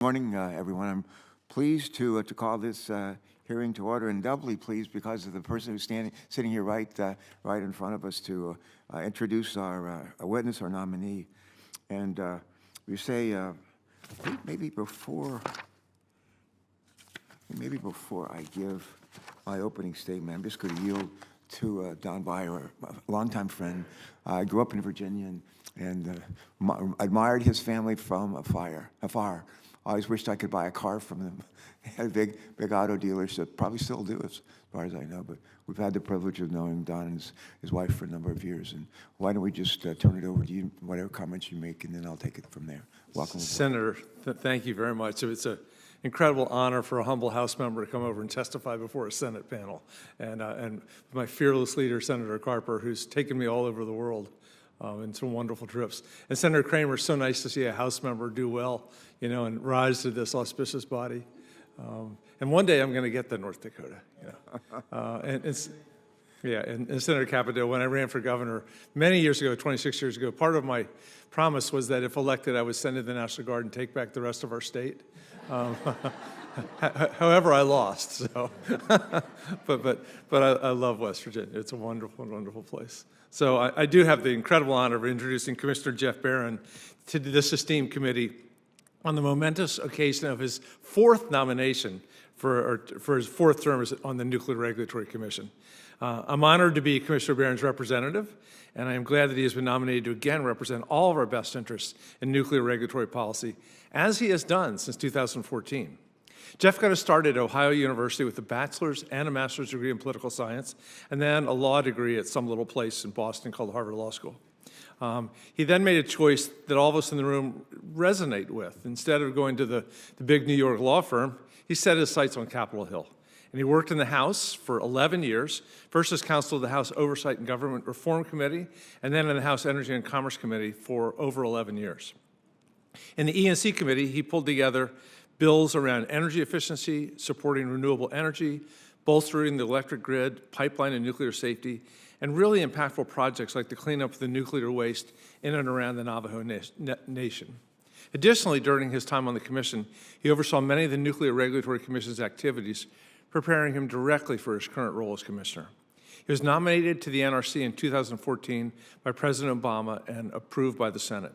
Morning, everyone. I'm pleased to call this hearing to order, and doubly pleased because of the person who's sitting here right in front of us to introduce our witness, our nominee. And we say maybe before I give my opening statement, I'm just going to yield to Don Byer, a longtime friend. I grew up in Virginia and admired his family from afar. I always wished I could buy a car from them. They had a big auto dealership, probably still do as far as I know, but we've had the privilege of knowing Don and his wife for a number of years. And why don't we just turn it over to you, whatever comments you make, and then I'll take it from there. Welcome. Senator, thank you very much. It's an incredible honor for a humble House member to come over and testify before a Senate panel. And my fearless leader, Senator Carper, who's taken me all over the world and some wonderful trips. And Senator Kramer, it's so nice to see a House member do well, and rise to this auspicious body. And one day I'm going to get to North Dakota. And Senator Capito, when I ran for governor many years ago, 26 years ago, part of my promise was that if elected, I would send in the National Guard and take back the rest of our state. However, I lost. So, but I love West Virginia. It's a wonderful, wonderful place. So I do have the incredible honor of introducing Commissioner Jeff Baran to this esteemed committee on the momentous occasion of his fourth nomination for his fourth term on the Nuclear Regulatory Commission. I'm honored to be Commissioner Baran's representative, and I am glad that he has been nominated to again represent all of our best interests in nuclear regulatory policy, as he has done since 2014. Jeff got his start at Ohio University with a bachelor's and a master's degree in political science, and then a law degree at some little place in Boston called Harvard Law School. He then made a choice that all of us in the room resonate with. Instead of going to the big New York law firm, he set his sights on Capitol Hill. And he worked in the House for 11 years, first as counsel of the House Oversight and Government Reform Committee, and then in the House Energy and Commerce Committee for over 11 years. In the E&C Committee, he pulled together bills around energy efficiency, supporting renewable energy, bolstering the electric grid, pipeline and nuclear safety, and really impactful projects like the cleanup of the nuclear waste in and around the Navajo Nation. Additionally, during his time on the commission, he oversaw many of the Nuclear Regulatory Commission's activities, preparing him directly for his current role as commissioner. He was nominated to the NRC in 2014 by President Obama and approved by the Senate.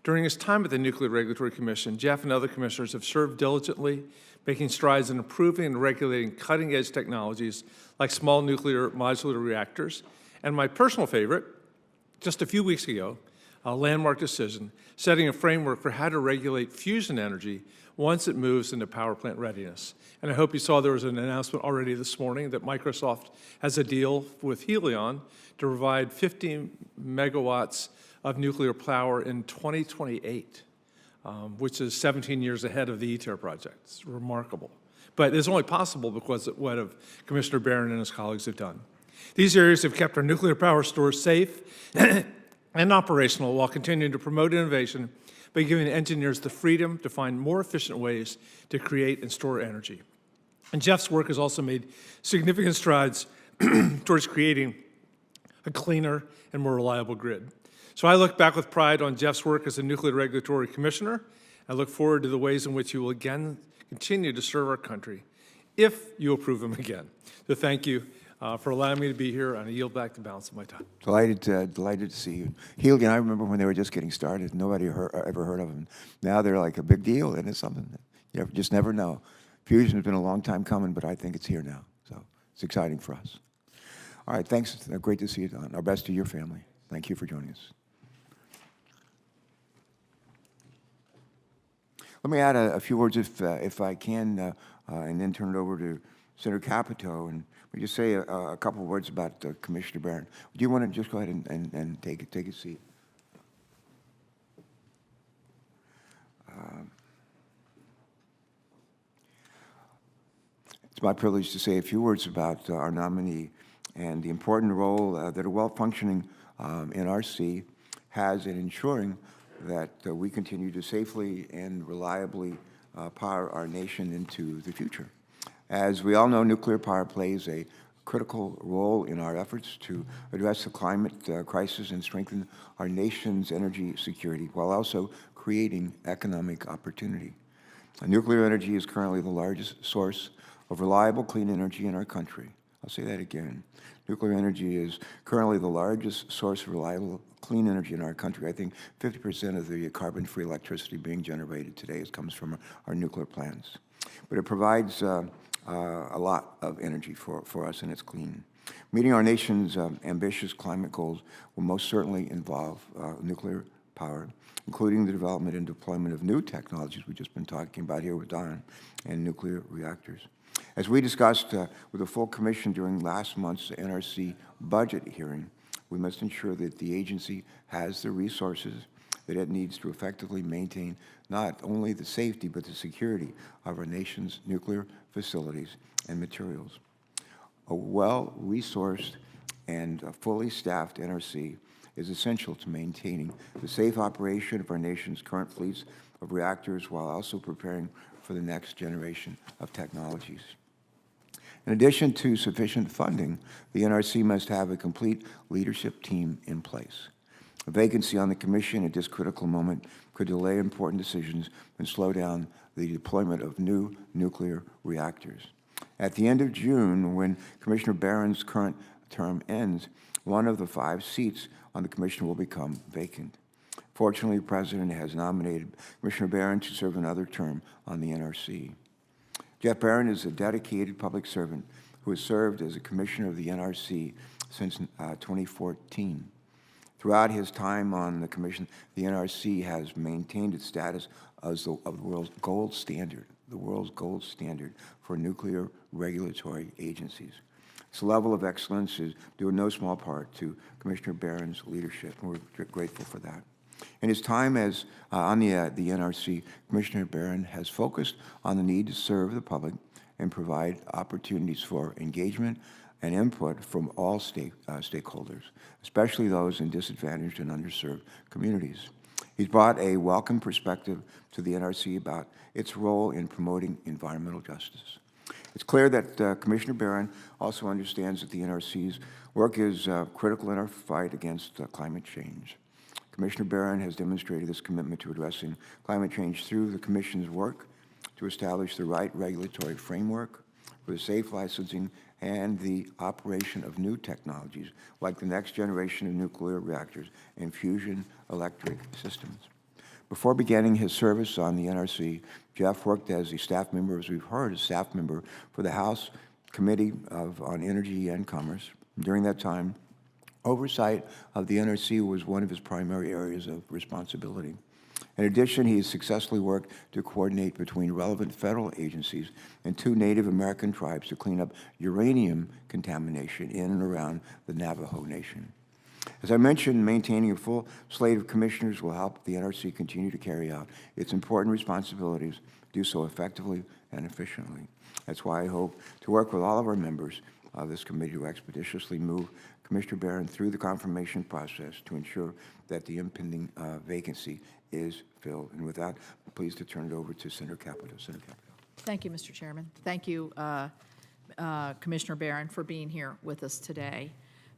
During his time at the Nuclear Regulatory Commission, Jeff and other commissioners have served diligently, making strides in improving and regulating cutting-edge technologies like small nuclear modular reactors, and my personal favorite, just a few weeks ago, a landmark decision setting a framework for how to regulate fusion energy once it moves into power plant readiness. And I hope you saw there was an announcement already this morning that Microsoft has a deal with Helion to provide 15 megawatts of nuclear power in 2028, which is 17 years ahead of the ITER project. It's remarkable. But it's only possible because of what Commissioner Baran and his colleagues have done. These areas have kept our nuclear power stores safe and operational while continuing to promote innovation by giving engineers the freedom to find more efficient ways to create and store energy. And Jeff's work has also made significant strides towards creating a cleaner and more reliable grid. So I look back with pride on Jeff's work as a Nuclear Regulatory Commissioner. I look forward to the ways in which he will again continue to serve our country if you approve him again. So thank you for allowing me to be here, and I yield back the balance of my time. Delighted to see you. Helion, I remember when they were just getting started, nobody ever heard of them. Now they're like a big deal, and it's something that you just never know. Fusion has been a long time coming, but I think it's here now. So it's exciting for us. All right, thanks. Great to see you, Don. Our best to your family. Thank you for joining us. Let me add a few words, if I can, and then turn it over to Senator Capito, and we just say a couple of words about Commissioner Baran. Do you want to just go ahead and take a seat? It's my privilege to say a few words about our nominee and the important role that a well-functioning NRC has in ensuring that we continue to safely and reliably power our nation into the future. As we all know, nuclear power plays a critical role in our efforts to address the climate crisis and strengthen our nation's energy security while also creating economic opportunity. Nuclear energy is currently the largest source of reliable, clean energy in our country. I'll say that again. Nuclear energy is currently the largest source of reliable, clean energy in our country. I think 50% of the carbon-free electricity being generated today comes from our nuclear plants. But it provides a lot of energy for us, and it's clean. Meeting our nation's ambitious climate goals will most certainly involve nuclear power, including the development and deployment of new technologies we've just been talking about here with Don, and nuclear reactors. As we discussed with the full commission during last month's NRC budget hearing, we must ensure that the agency has the resources that it needs to effectively maintain not only the safety but the security of our nation's nuclear facilities and materials. A well-resourced and fully staffed NRC is essential to maintaining the safe operation of our nation's current fleets of reactors while also preparing for the next generation of technologies. In addition to sufficient funding, the NRC must have a complete leadership team in place. A vacancy on the commission at this critical moment could delay important decisions and slow down the deployment of new nuclear reactors. At the end of June, when Commissioner Baran's current term ends, one of the 5 seats on the commission will become vacant. Fortunately, the President has nominated Commissioner Baran to serve another term on the NRC. Jeff Baran is a dedicated public servant who has served as a commissioner of the NRC since 2014. Throughout his time on the commission, the NRC has maintained its status as the world's gold standard, for nuclear regulatory agencies. This level of excellence is due in no small part to Commissioner Baran's leadership, and we're grateful for that. In his time as on the NRC, Commissioner Baran has focused on the need to serve the public and provide opportunities for engagement and input from all stakeholders, especially those in disadvantaged and underserved communities. He's brought a welcome perspective to the NRC about its role in promoting environmental justice. It's clear that Commissioner Baran also understands that the NRC's work is critical in our fight against climate change. Commissioner Baran has demonstrated this commitment to addressing climate change through the Commission's work to establish the right regulatory framework for the safe licensing and the operation of new technologies like the next generation of nuclear reactors and fusion electric systems. Before beginning his service on the NRC, Jeff worked as a staff member, as we've heard, a staff member for the House Committee on Energy and Commerce. During that time, oversight of the NRC was one of his primary areas of responsibility. In addition, he has successfully worked to coordinate between relevant federal agencies and 2 Native American tribes to clean up uranium contamination in and around the Navajo Nation. As I mentioned, maintaining a full slate of commissioners will help the NRC continue to carry out its important responsibilities, do so effectively and efficiently. That's why I hope to work with all of our members of this committee to expeditiously move Commissioner Baran through the confirmation process to ensure that the impending vacancy is filled. And with that, I'm pleased to turn it over to Senator Capito. Senator Capito. Thank you, Mr. Chairman. Thank you, Commissioner Baran, for being here with us today.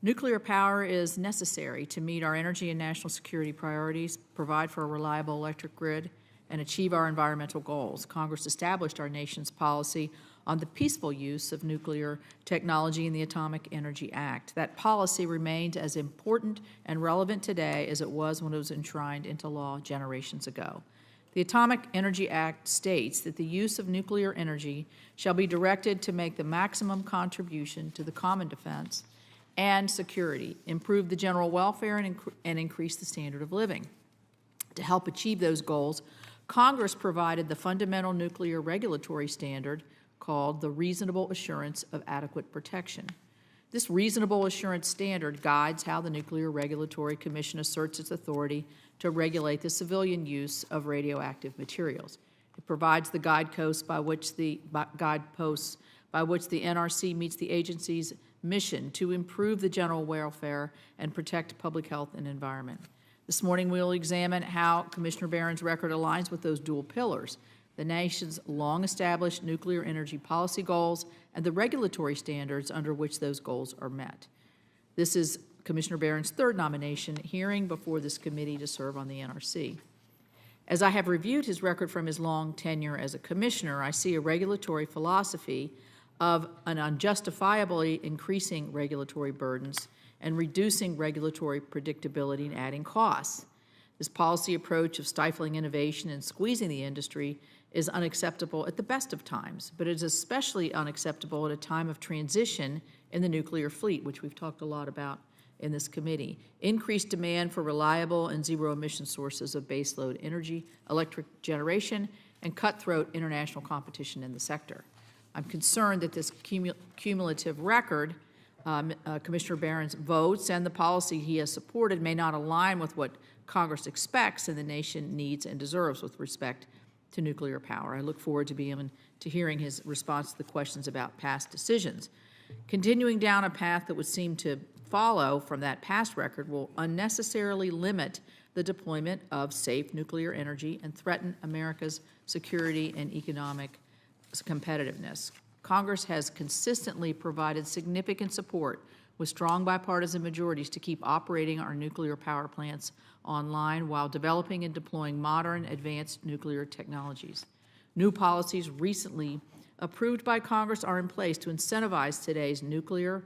Nuclear power is necessary to meet our energy and national security priorities, provide for a reliable electric grid, and achieve our environmental goals. Congress established our nation's policy on the peaceful use of nuclear technology in the Atomic Energy Act. That policy remains as important and relevant today as it was when it was enshrined into law generations ago. The Atomic Energy Act states that the use of nuclear energy shall be directed to make the maximum contribution to the common defense and security, improve the general welfare, and increase the standard of living. To help achieve those goals, Congress provided the fundamental nuclear regulatory standard called the Reasonable Assurance of Adequate Protection. This reasonable assurance standard guides how the Nuclear Regulatory Commission asserts its authority to regulate the civilian use of radioactive materials. It provides the guideposts by which the NRC meets the agency's mission to improve the general welfare and protect public health and environment. This morning we will examine how Commissioner Baran's record aligns with those dual pillars, the nation's long-established nuclear energy policy goals and the regulatory standards under which those goals are met. This is Commissioner Baran's 3rd nomination hearing before this committee to serve on the NRC. As I have reviewed his record from his long tenure as a commissioner, I see a regulatory philosophy of an unjustifiably increasing regulatory burdens and reducing regulatory predictability and adding costs. This policy approach of stifling innovation and squeezing the industry is unacceptable at the best of times, but it is especially unacceptable at a time of transition in the nuclear fleet, which we've talked a lot about in this committee. Increased demand for reliable and zero-emission sources of baseload energy, electric generation, and cutthroat international competition in the sector. I'm concerned that this cumulative record, Commissioner Baran's votes and the policy he has supported may not align with what Congress expects and the nation needs and deserves with respect to nuclear power. I look forward to hearing his response to the questions about past decisions. Continuing down a path that would seem to follow from that past record will unnecessarily limit the deployment of safe nuclear energy and threaten America's security and economic competitiveness. Congress has consistently provided significant support with strong bipartisan majorities to keep operating our nuclear power plants online while developing and deploying modern, advanced nuclear technologies. New policies recently approved by Congress are in place to incentivize today's nuclear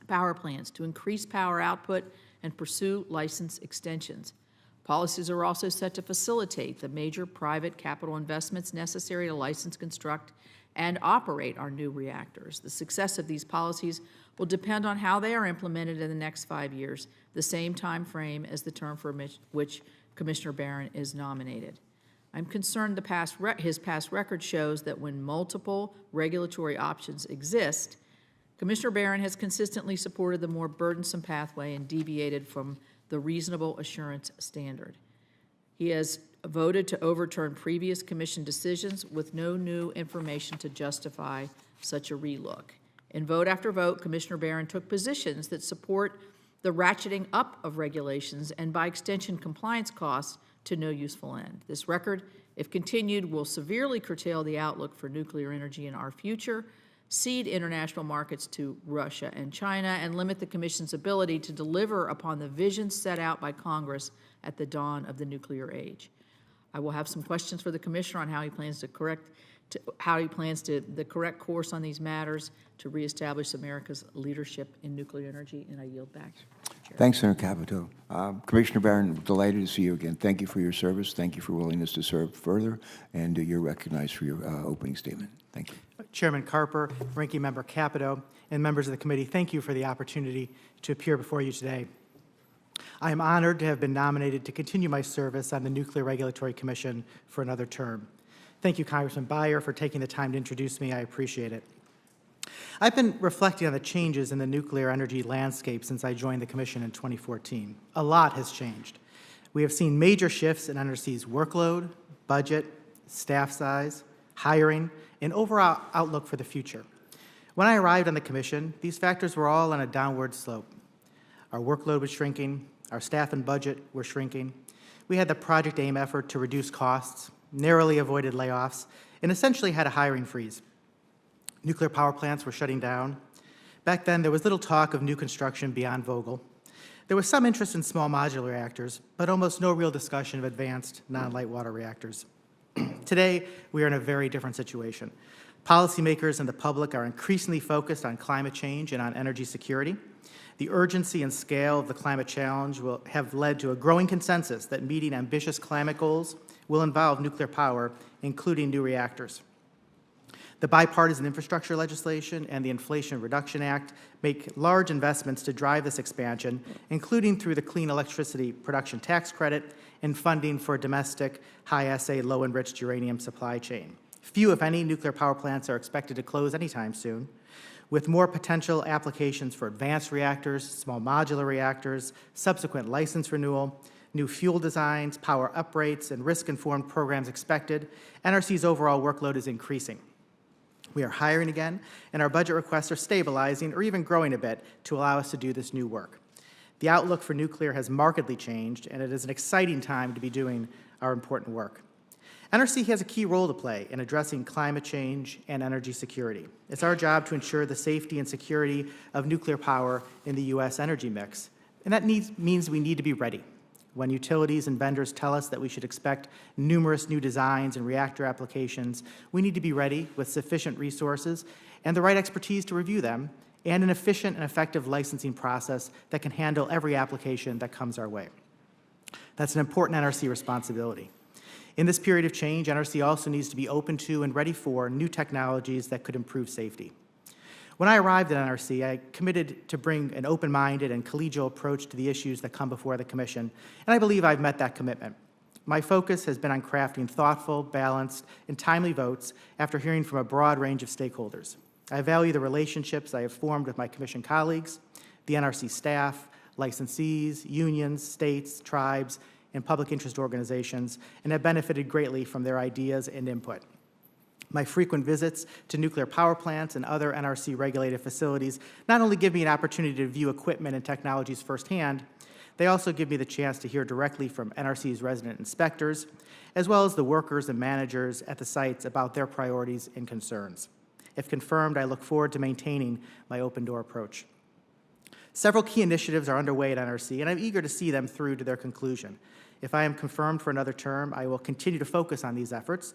power plants to increase power output and pursue license extensions. Policies are also set to facilitate the major private capital investments necessary to license, construct, and operate our new reactors. The success of these policies will depend on how they are implemented in the next 5 years, the same time frame as the term for which Commissioner Baran is nominated. I'm concerned his past record shows that when multiple regulatory options exist, Commissioner Baran has consistently supported the more burdensome pathway and deviated from the reasonable assurance standard. He has voted to overturn previous commission decisions with no new information to justify such a relook. In vote after vote, Commissioner Baran took positions that support the ratcheting up of regulations and, by extension, compliance costs to no useful end. This record, if continued, will severely curtail the outlook for nuclear energy in our future, cede international markets to Russia and China, and limit the Commission's ability to deliver upon the vision set out by Congress at the dawn of the nuclear age. I will have some questions for the Commissioner on how he plans the correct course on these matters to reestablish America's leadership in nuclear energy, and I yield back. Chair. Thanks, Senator Capito. Commissioner Baran, delighted to see you again. Thank you for your service. Thank you for willingness to serve further, and you're recognized for your opening statement. Thank you. Chairman Carper, Ranking Member Capito, and members of the committee, thank you for the opportunity to appear before you today. I am honored to have been nominated to continue my service on the Nuclear Regulatory Commission for another term. Thank you, Congressman Beyer, for taking the time to introduce me. I appreciate it. I've been reflecting on the changes in the nuclear energy landscape since I joined the Commission in 2014. A lot has changed. We have seen major shifts in NRC's workload, budget, staff size, hiring, and overall outlook for the future. When I arrived on the Commission, these factors were all on a downward slope. Our workload was shrinking, our staff and budget were shrinking. We had the Project AIM effort to reduce costs, narrowly avoided layoffs, and essentially had a hiring freeze. Nuclear power plants were shutting down. Back then, there was little talk of new construction beyond Vogtle. There was some interest in small modular reactors, but almost no real discussion of advanced non-light water reactors. Today, we are in a very different situation. Policymakers and the public are increasingly focused on climate change and on energy security. The urgency and scale of the climate challenge will have led to a growing consensus that meeting ambitious climate goals will involve nuclear power, including new reactors. The bipartisan infrastructure legislation and the Inflation Reduction Act make large investments to drive this expansion, including through the Clean Electricity Production Tax Credit and funding for a domestic high-assay, low-enriched uranium supply chain. Few, if any, nuclear power plants are expected to close anytime soon. With more potential applications for advanced reactors, small modular reactors, subsequent license renewal, new fuel designs, power uprates, and risk-informed programs expected, NRC's overall workload is increasing. We are hiring again, and our budget requests are stabilizing or even growing a bit to allow us to do this new work. The outlook for nuclear has markedly changed, and it is an exciting time to be doing our important work. NRC has a key role to play in addressing climate change and energy security. It's our job to ensure the safety and security of nuclear power in the U.S. energy mix, and that means we need to be ready. When utilities and vendors tell us that we should expect numerous new designs and reactor applications, we need to be ready with sufficient resources and the right expertise to review them, and an efficient and effective licensing process that can handle every application that comes our way. That's an important NRC responsibility. In this period of change, NRC also needs to be open to and ready for new technologies that could improve safety. When I arrived at NRC, I committed to bring an open-minded and collegial approach to the issues that come before the Commission, and I believe I've met that commitment. My focus has been on crafting thoughtful, balanced, and timely votes after hearing from a broad range of stakeholders. I value the relationships I have formed with my Commission colleagues, the NRC staff, licensees, unions, states, tribes, and public interest organizations, and have benefited greatly from their ideas and input. My frequent visits to nuclear power plants and other NRC-regulated facilities not only give me an opportunity to view equipment and technologies firsthand, they also give me the chance to hear directly from NRC's resident inspectors, as well as the workers and managers at the sites about their priorities and concerns. If confirmed, I look forward to maintaining my open-door approach. Several key initiatives are underway at NRC, and I'm eager to see them through to their conclusion. If I am confirmed for another term, I will continue to focus on these efforts,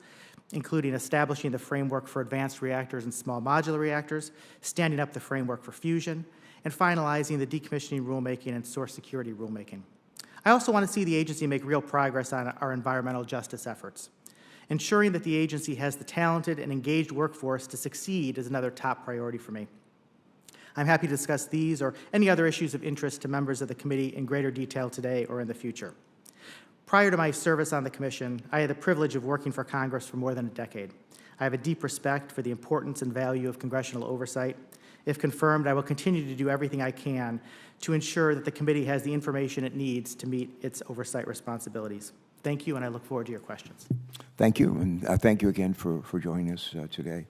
including establishing the framework for advanced reactors and small modular reactors, standing up the framework for fusion, and finalizing the decommissioning rulemaking and source security rulemaking. I also want to see the agency make real progress on our environmental justice efforts. Ensuring that the agency has the talented and engaged workforce to succeed is another top priority for me. I'm happy to discuss these or any other issues of interest to members of the committee in greater detail today or in the future. Prior to my service on the Commission, I had the privilege of working for Congress for more than a decade. I have a deep respect for the importance and value of congressional oversight. If confirmed, I will continue to do everything I can to ensure that the committee has the information it needs to meet its oversight responsibilities. Thank you, and I look forward to your questions. Thank you, and thank you again for joining us today.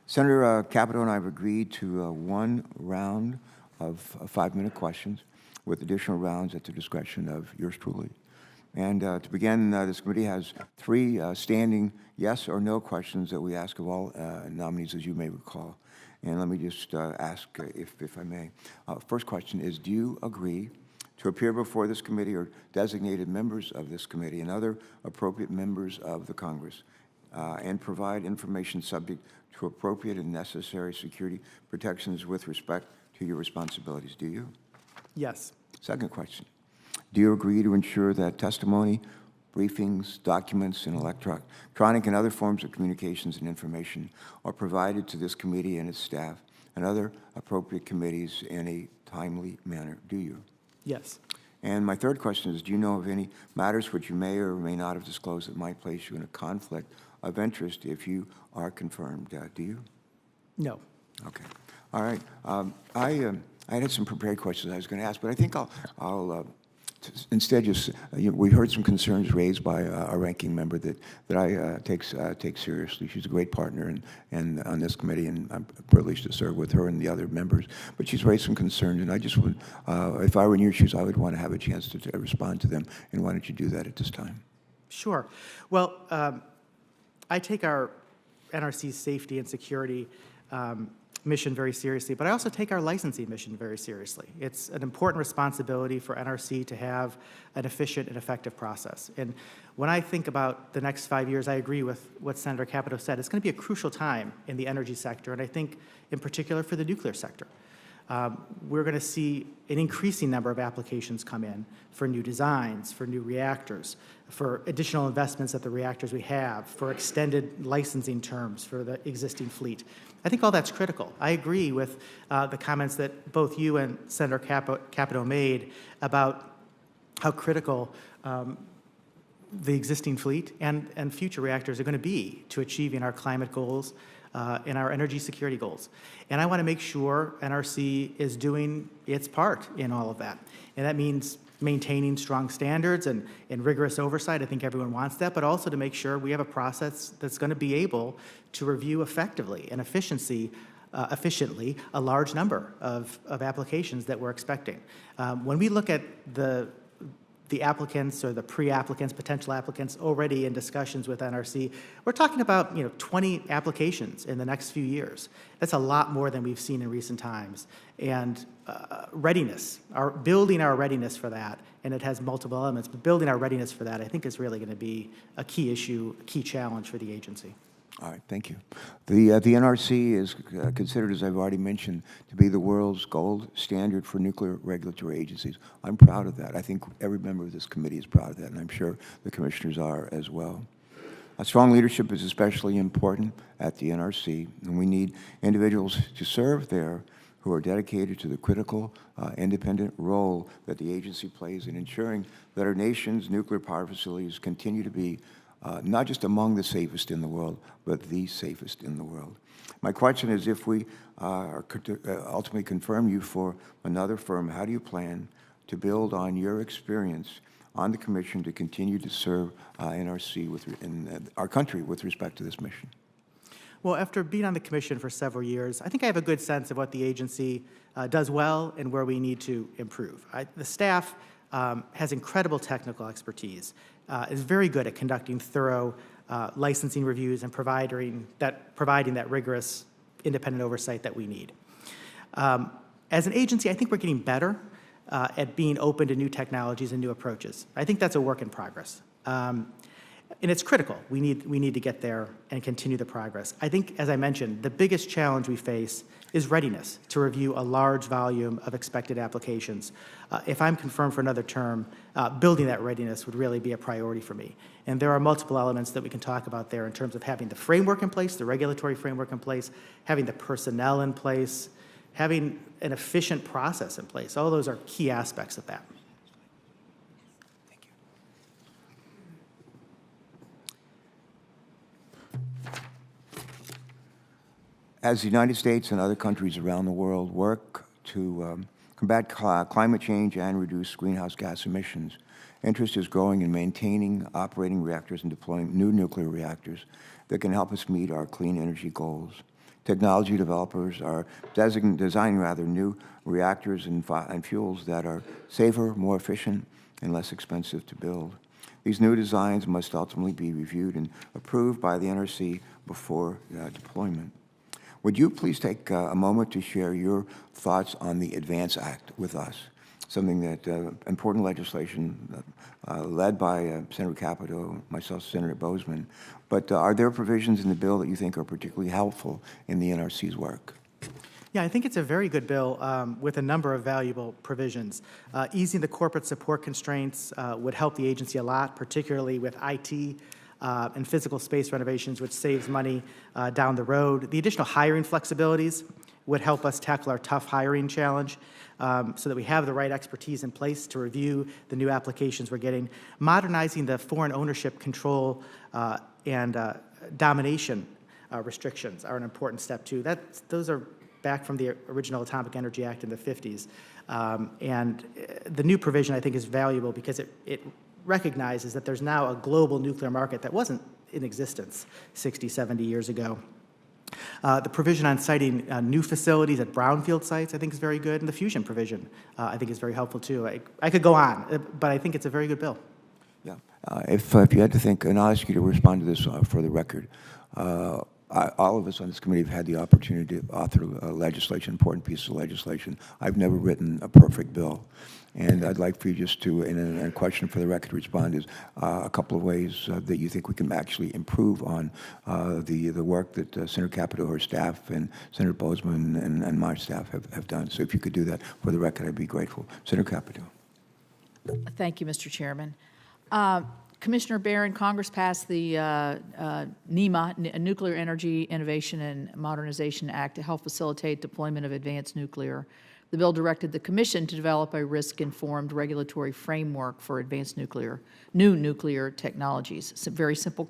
Senator Capito and I have agreed to one round of 5-minute questions with additional rounds at the discretion of yours truly. And to begin, this committee has 3 standing yes or no questions that we ask of all nominees, as you may recall. And let me just ask, if I may. First question is, do you agree to appear before this committee or designated members of this committee and other appropriate members of the Congress and provide information subject to appropriate and necessary security protections with respect to your responsibilities? Do you? Yes. Second question. Do you agree to ensure that testimony, briefings, documents, and electronic and other forms of communications and information are provided to this committee and its staff and other appropriate committees in a timely manner? Do you? Yes. And my third question is, do you know of any matters which you may or may not have disclosed that might place you in a conflict of interest if you are confirmed? Do you? No. Okay. All right. I had some prepared questions I was going to ask, but I think I'll instead just, we heard some concerns raised by our ranking member that I take seriously. She's a great partner and on this committee, and I'm privileged to serve with her and the other members. But she's raised some concerns, and I just would, if I were in your shoes, I would want to have a chance to respond to them. And why don't you do that at this time? Sure. Well, I take our NRC's safety and security mission very seriously, but I also take our licensing mission very seriously. It's an important responsibility for NRC to have an efficient and effective process. And when I think about the next 5 years, I agree with what Senator Capito said. It's going to be a crucial time in the energy sector, and I think in particular for the nuclear sector. We're going to see an increasing number of applications come in for new designs, for new reactors, for additional investments at the reactors we have, for extended licensing terms for the existing fleet. I think all that's critical. I agree with the comments that both you and Senator Capito made about how critical the existing fleet and future reactors are going to be to achieving our climate goals and our energy security goals. And I want to make sure NRC is doing its part in all of that. And that means maintaining strong standards and rigorous oversight. I think everyone wants that, but also to make sure we have a process that's going to be able to review effectively and efficiently a large number of applications that we're expecting. When we look at the the applicants or the pre-applicants, potential applicants already in discussions with NRC. We're talking about 20 applications in the next few years. That's a lot more than we've seen in recent times. And readiness, building our readiness for that, and it has multiple elements, but building our readiness for that I think is really going to be a key issue, a key challenge for the agency. All right, thank you. The NRC is considered, as I've already mentioned, to be the world's gold standard for nuclear regulatory agencies. I'm proud of that. I think every member of this committee is proud of that, and I'm sure the commissioners are as well. A strong leadership is especially important at the NRC, and we need individuals to serve there who are dedicated to the critical, independent role that the agency plays in ensuring that our nation's nuclear power facilities continue to be not just among the safest in the world, but the safest in the world. My question is, if we ultimately confirm you for another firm, how do you plan to build on your experience on the Commission to continue to serve NRC in our country with respect to this mission? Well, after being on the Commission for several years, I think I have a good sense of what the agency does well and where we need to improve. The staff has incredible technical expertise, is very good at conducting thorough licensing reviews and providing that rigorous independent oversight that we need. As an agency, I think we're getting better at being open to new technologies and new approaches. I think that's a work in progress. And it's critical. We need to get there and continue the progress. I think, as I mentioned, the biggest challenge we face is readiness to review a large volume of expected applications. If I'm confirmed for another term, building that readiness would really be a priority for me. And there are multiple elements that we can talk about there in terms of having the framework in place, the regulatory framework in place, having the personnel in place, having an efficient process in place. All those are key aspects of that. As the United States and other countries around the world work to combat climate change and reduce greenhouse gas emissions, interest is growing in maintaining operating reactors and deploying new nuclear reactors that can help us meet our clean energy goals. Technology developers are designing new reactors and fuels that are safer, more efficient, and less expensive to build. These new designs must ultimately be reviewed and approved by the NRC before deployment. Would you please take a moment to share your thoughts on the ADVANCE Act with us, something that important legislation led by Senator Capito, myself, Senator Bozeman, but are there provisions in the bill that you think are particularly helpful in the NRC's work? Yeah, I think it's a very good bill with a number of valuable provisions. Easing the corporate support constraints would help the agency a lot, particularly with IT and physical space renovations, which saves money down the road. The additional hiring flexibilities would help us tackle our tough hiring challenge so that we have the right expertise in place to review the new applications we're getting. Modernizing the foreign ownership control and domination restrictions are an important step too. Those are back from the original Atomic Energy Act in the 50s. And the new provision, I think, is valuable because it recognizes that there's now a global nuclear market that wasn't in existence 60, 70 years ago. The provision on citing new facilities at brownfield sites, I think, is very good, and the fusion provision, I think, is very helpful too. I could go on, but I think it's a very good bill. Yeah. If you had to think, and I'll ask you to respond to this for the record, all of us on this committee have had the opportunity to author legislation, important pieces of legislation. I've never written a perfect bill. And I'd like for you just to, in a question for the record, respond is a couple of ways that you think we can actually improve on the work that Senator Capito, her staff, and Senator Bozeman and my staff have done. So if you could do that for the record, I'd be grateful. Senator Capito. Thank you, Mr. Chairman. Commissioner Baran, Congress passed the NEMA, Nuclear Energy Innovation and Modernization Act, to help facilitate deployment of advanced nuclear. The bill directed the Commission to develop a risk-informed regulatory framework for advanced new nuclear technologies. It's a very simple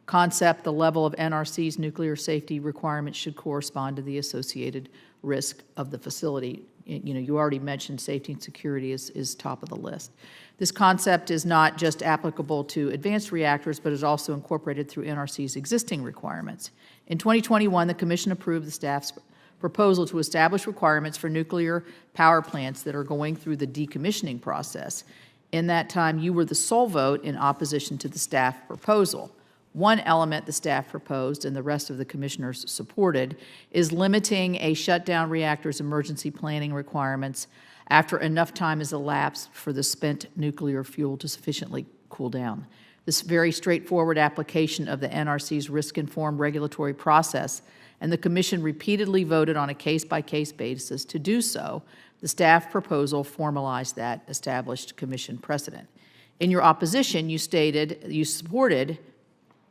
concept. The level of NRC's nuclear safety requirements should correspond to the associated risk of the facility. You already mentioned safety and security is top of the list. This concept is not just applicable to advanced reactors, but is also incorporated through NRC's existing requirements. In 2021, the Commission approved the staff's proposal to establish requirements for nuclear power plants that are going through the decommissioning process. In that time, you were the sole vote in opposition to the staff proposal. One element the staff proposed and the rest of the commissioners supported is limiting a shutdown reactor's emergency planning requirements after enough time has elapsed for the spent nuclear fuel to sufficiently cool down. This very straightforward application of the NRC's risk-informed regulatory process, and the Commission repeatedly voted on a case-by-case basis to do so. The staff proposal formalized that established Commission precedent. In your opposition, you stated you supported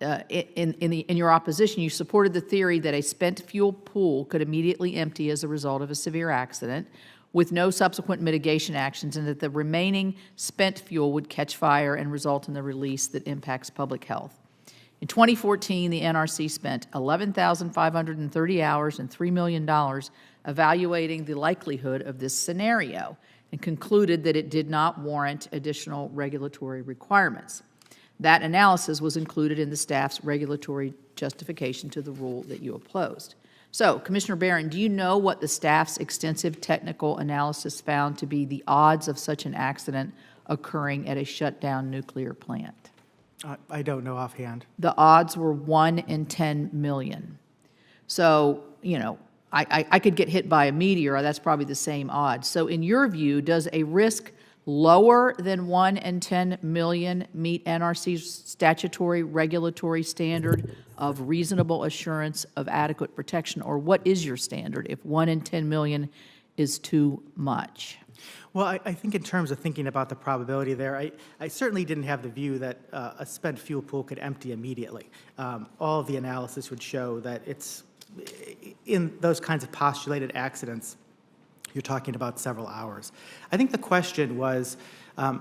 in your opposition, you supported the theory that a spent fuel pool could immediately empty as a result of a severe accident with no subsequent mitigation actions, and that the remaining spent fuel would catch fire and result in the release that impacts public health. In 2014, the NRC spent 11,530 hours and $3 million evaluating the likelihood of this scenario and concluded that it did not warrant additional regulatory requirements. That analysis was included in the staff's regulatory justification to the rule that you opposed. So, Commissioner Baran, do you know what the staff's extensive technical analysis found to be the odds of such an accident occurring at a shutdown nuclear plant? I don't know offhand. The odds were 1 in 10 million. So, you know, I could get hit by a meteor, that's probably the same odds. So in your view, does a risk lower than 1 in 10 million meet NRC's statutory regulatory standard of reasonable assurance of adequate protection? Or what is your standard if 1 in 10 million is too much? Well, I think in terms of thinking about the probability there, I certainly didn't have the view that a spent fuel pool could empty immediately. All of the analysis would show that it's in those kinds of postulated accidents, you're talking about several hours. I think the question was, I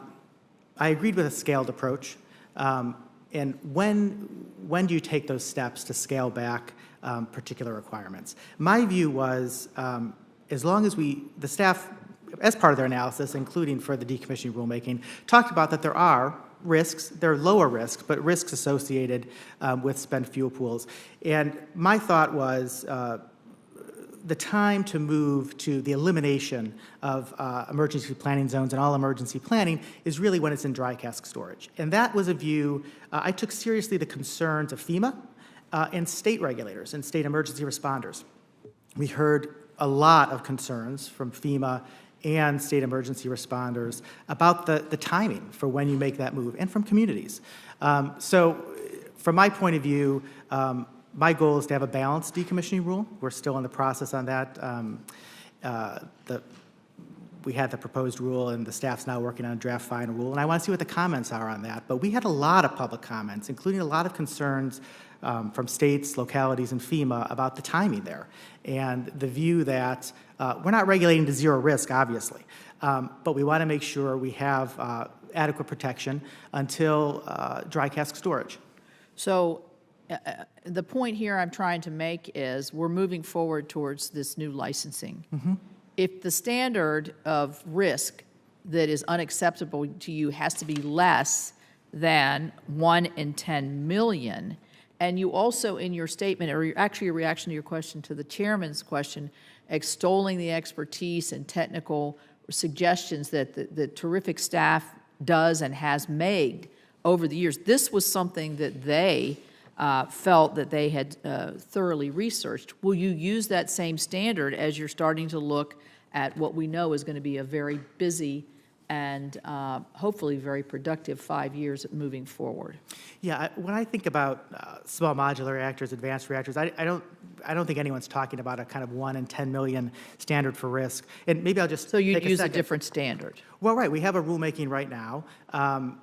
agreed with a scaled approach, and when do you take those steps to scale back particular requirements? My view was, as long as the staff, as part of their analysis, including for the decommissioning rulemaking, talked about that there are risks, there are lower risks, but risks associated with spent fuel pools. And my thought was the time to move to the elimination of emergency planning zones and all emergency planning is really when it's in dry cask storage. And that was a view, I took seriously the concerns of FEMA and state regulators and state emergency responders. We heard a lot of concerns from FEMA and state emergency responders about the timing for when you make that move, and from communities. So from my point of view, my goal is to have a balanced decommissioning rule. We're still in the process on that. We had the proposed rule, and the staff's now working on a draft final rule, and I want to see what the comments are on that. But we had a lot of public comments, including a lot of concerns from states, localities, and FEMA about the timing there, and the view that we're not regulating to zero risk, obviously, but we want to make sure we have adequate protection until dry cask storage. So the point here I'm trying to make is we're moving forward towards this new licensing. Mm-hmm. If the standard of risk that is unacceptable to you has to be less than 1 in 10 million, and you also in your statement, or actually your reaction to your question to the chairman's question, extolling the expertise and technical suggestions that the terrific staff does and has made over the years, this was something that they felt that they had thoroughly researched. Will you use that same standard as you're starting to look at what we know is going to be a very busy and hopefully very productive 5 years moving forward? Yeah, when I think about small modular reactors, advanced reactors, I don't think anyone's talking about a kind of 1 in 10 million standard for risk. And maybe I'll just So you'd take use a second. different standard. Well, right, we have a rulemaking right now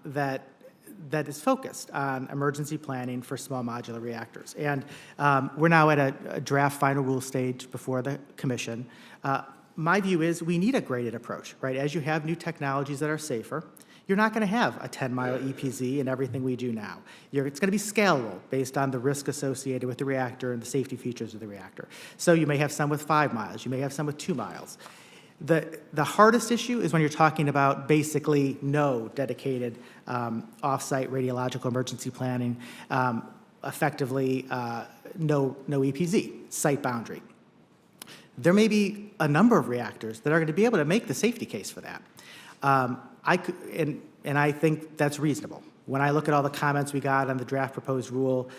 that is focused on emergency planning for small modular reactors. And we're now at a draft final rule stage before the commission. My view is we need a graded approach, right? As you have new technologies that are safer, you're not going to have a 10-mile EPZ in everything we do now. It's going to be scalable based on the risk associated with the reactor and the safety features of the reactor. So you may have some with 5 miles, you may have some with 2 miles. The hardest issue is when you're talking about basically no dedicated off-site radiological emergency planning, effectively no EPZ, site boundary. There may be a number of reactors that are going to be able to make the safety case for that. And And I think that's reasonable. When I look at all the comments we got on the draft proposed rule,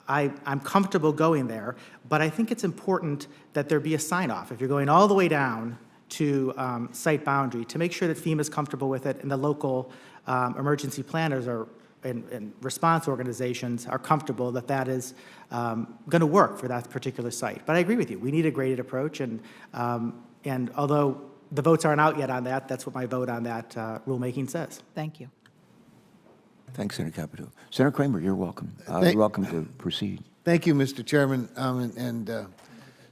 I'm comfortable going there, but I think it's important that there be a sign-off. If you're going all the way down to site boundary, to make sure that FEMA is comfortable with it and the local emergency planners and response organizations are comfortable that that is going to work for that particular site. But I agree with you. We need a graded approach, and although the votes aren't out yet on that, that's what my vote on that rulemaking says. Thank you. Thanks, Senator Capito. Senator Kramer, you're welcome. You're welcome to proceed. Thank you, Mr. Chairman, and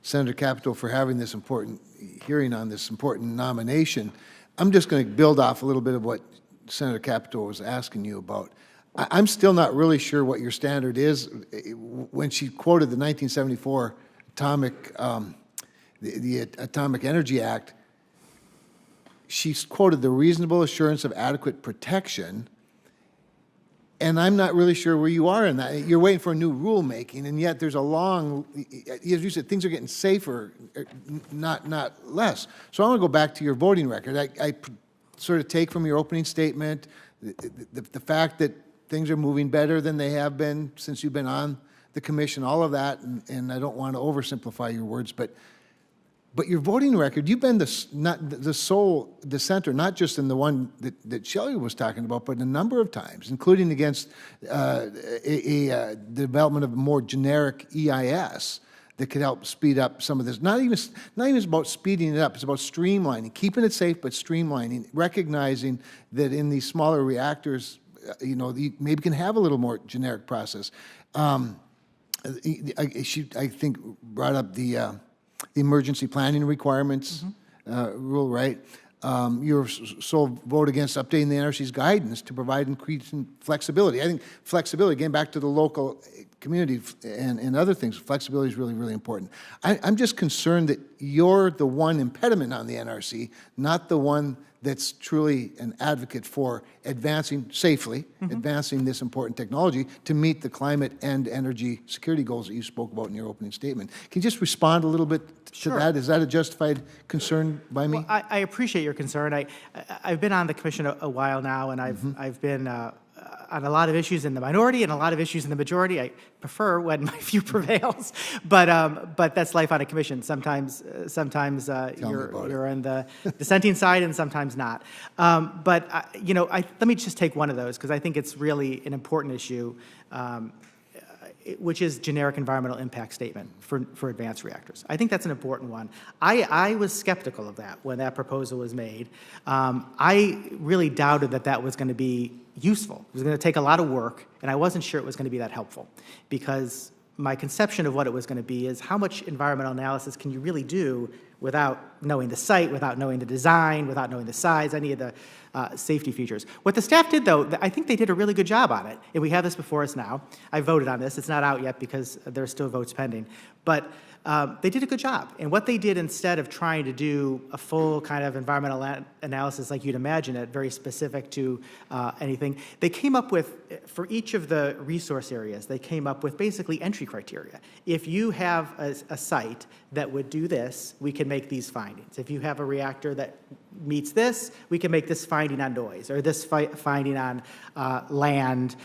Senator Capito for having this important hearing on this important nomination. I'm just going to build off a little bit of what Senator Capito was asking you about. I'm still not really sure what your standard is. When she quoted the 1974 the Atomic Energy Act, she quoted the reasonable assurance of adequate protection. And I'm not really sure where you are in that. You're waiting for a new rulemaking, and yet there's a long, as you said, things are getting safer, not less. So I want to go back to your voting record. I sort of take from your opening statement the fact that things are moving better than they have been since you've been on the commission, all of that, and I don't want to oversimplify your words, but your voting record, you've been the sole dissenter, not just in the one that Shelley was talking about, but a number of times, including against a development of a more generic EIS that could help speed up some of this. Not even about speeding it up, it's about streamlining, keeping it safe, but streamlining, recognizing that in these smaller reactors, you maybe can have a little more generic process. I think brought up the emergency planning requirements rule, right? Your sole vote against updating the NRC's guidance to provide increasing flexibility. I think flexibility, getting back to the local community and other things, flexibility is really, really important. I'm just concerned that you're the one impediment on the NRC, not the one that's truly an advocate for advancing safely, advancing this important technology to meet the climate and energy security goals that you spoke about in your opening statement. Can you just respond a little bit to that? Is that a justified concern by me? Well, I appreciate your concern. I've been on the commission a while now, and I've been on a lot of issues in the minority and a lot of issues in the majority. I prefer when my view prevails, but that's life on a commission. Sometimes you're on the dissenting side, and sometimes not. Let me just take one of those because I think it's really an important issue, which is generic environmental impact statement for advanced reactors. I think that's an important one. I was skeptical of that when that proposal was made. I really doubted that was going to be useful. It was going to take a lot of work, and I wasn't sure it was going to be that helpful because my conception of what it was going to be is how much environmental analysis can you really do without knowing the site, without knowing the design, without knowing the size, any of the safety features. What the staff did, though, I think they did a really good job on it, and we have this before us now. I voted on this. It's not out yet because there's still votes pending. But they did a good job. And what they did, instead of trying to do a full kind of environmental analysis like you'd imagine it, very specific to anything, they came up with, for each of the resource areas, they came up with basically entry criteria. If you have a site that would do this, we can make these findings. If you have a reactor that meets this, we can make this finding on noise, or this finding on land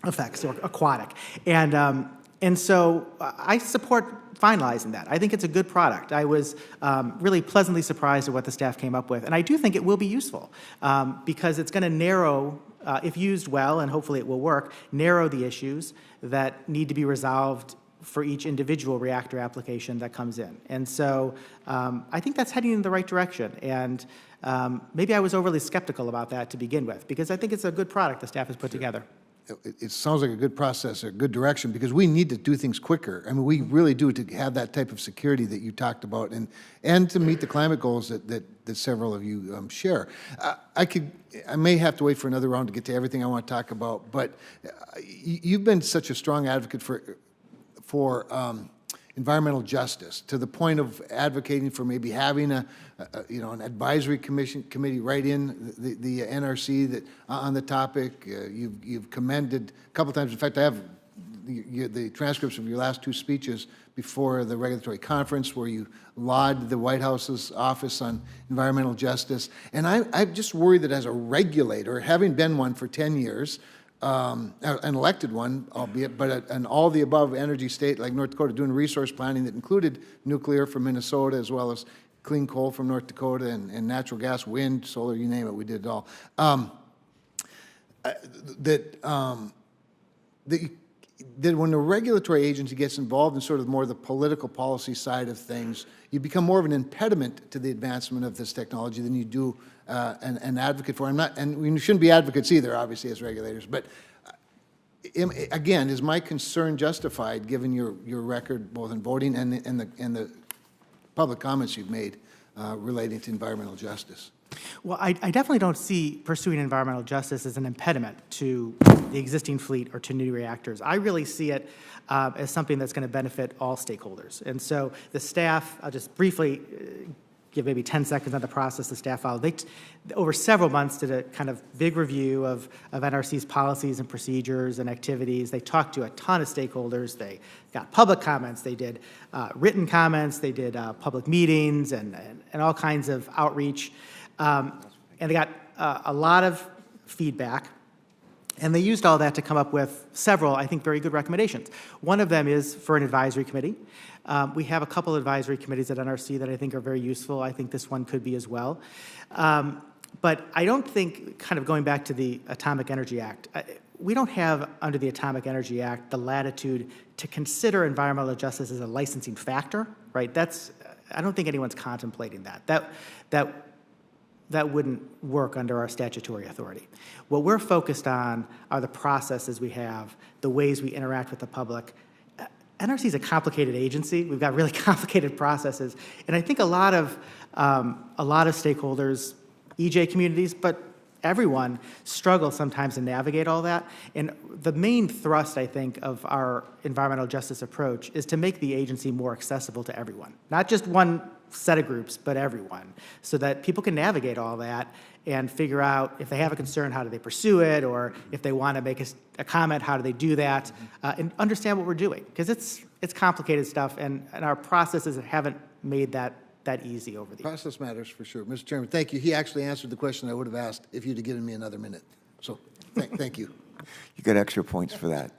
effects, or aquatic. And so I support finalizing that. I think it's a good product. I was really pleasantly surprised at what the staff came up with. And I do think it will be useful because it's going to narrow, if used well, and hopefully it will work, narrow the issues that need to be resolved for each individual reactor application that comes in. And so I think that's heading in the right direction. And maybe I was overly skeptical about that to begin with, because I think it's a good product the staff has put together. It sounds like a good process, a good direction, because we need to do things quicker. I mean, we really do, to have that type of security that you talked about, and to meet the climate goals that several of you share. I may have to wait for another round to get to everything I want to talk about, but you've been such a strong advocate for environmental justice, to the point of advocating for maybe having an advisory committee right in the NRC that on the topic. You've commended a couple times. In fact, I have the transcripts of your last two speeches before the regulatory conference where you lauded the White House's Office on Environmental Justice. And I'm just worried that as a regulator, having been one for 10 years, an elected one, albeit, but an all-the-above energy state like North Dakota, doing resource planning that included nuclear from Minnesota as well as clean coal from North Dakota and natural gas, wind, solar, you name it, we did it all. That when the regulatory agency gets involved in sort of more the political policy side of things, you become more of an impediment to the advancement of this technology than you do an advocate for. And we shouldn't be advocates either, obviously, as regulators. But again, is my concern justified given your record both in voting and the public comments you've made relating to environmental justice? Well, I definitely don't see pursuing environmental justice as an impediment to the existing fleet or to new reactors. I really see it as something that's going to benefit all stakeholders. And so the staff, I'll just briefly give maybe 10 seconds on the process the staff followed. They, over several months, did a kind of big review of NRC's policies and procedures and activities. They talked to a ton of stakeholders. They got public comments. They did written comments. They did public meetings and all kinds of outreach. And they got a lot of feedback, and they used all that to come up with several, I think, very good recommendations. One of them is for an advisory committee. We have a couple advisory committees at NRC that I think are very useful. I think this one could be as well. But I don't think, kind of going back to the Atomic Energy Act, we don't have, under the Atomic Energy Act, the latitude to consider environmental justice as a licensing factor, right? I don't think anyone's contemplating that. That wouldn't work under our statutory authority. What we're focused on are the processes we have, the ways we interact with the public. NRC is a complicated agency. We've got really complicated processes, and I think a lot of stakeholders, EJ communities, but everyone struggle sometimes to navigate all that. And the main thrust, I think, of our environmental justice approach is to make the agency more accessible to everyone, not just one set of groups, but everyone, so that people can navigate all that and figure out if they have a concern, how do they pursue it, or if they want to make a comment, how do they do that, and understand what we're doing, because it's complicated stuff, and our processes haven't made that easy over the years. Process matters for sure. Mr. Chairman, thank you. He actually answered the question I would have asked if you'd have given me another minute. So thank you. You get extra points for that.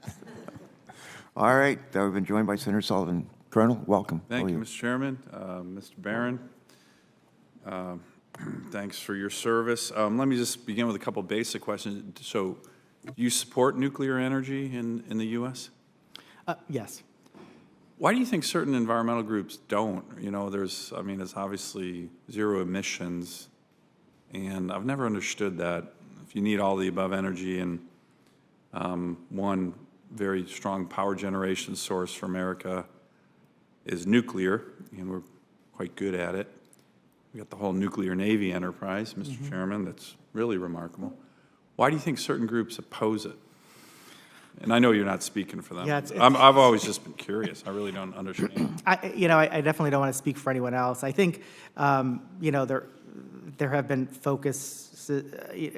All right, we've been joined by Senator Sullivan. Colonel, welcome. Thank you, Mr. Chairman. Mr. Baran, thanks for your service. Let me just begin with a couple basic questions. So, do you support nuclear energy in the U.S.? Yes. Why do you think certain environmental groups don't? You know, it's obviously zero emissions, and I've never understood that. If you need all the above energy and one very strong power generation source for America is nuclear, and we're quite good at it. We got the whole nuclear Navy enterprise, Mr. Chairman, that's really remarkable. Why do you think certain groups oppose it? And I know you're not speaking for them. Yeah, I've always just been curious. I really don't understand. I definitely don't want to speak for anyone else. I think, there have been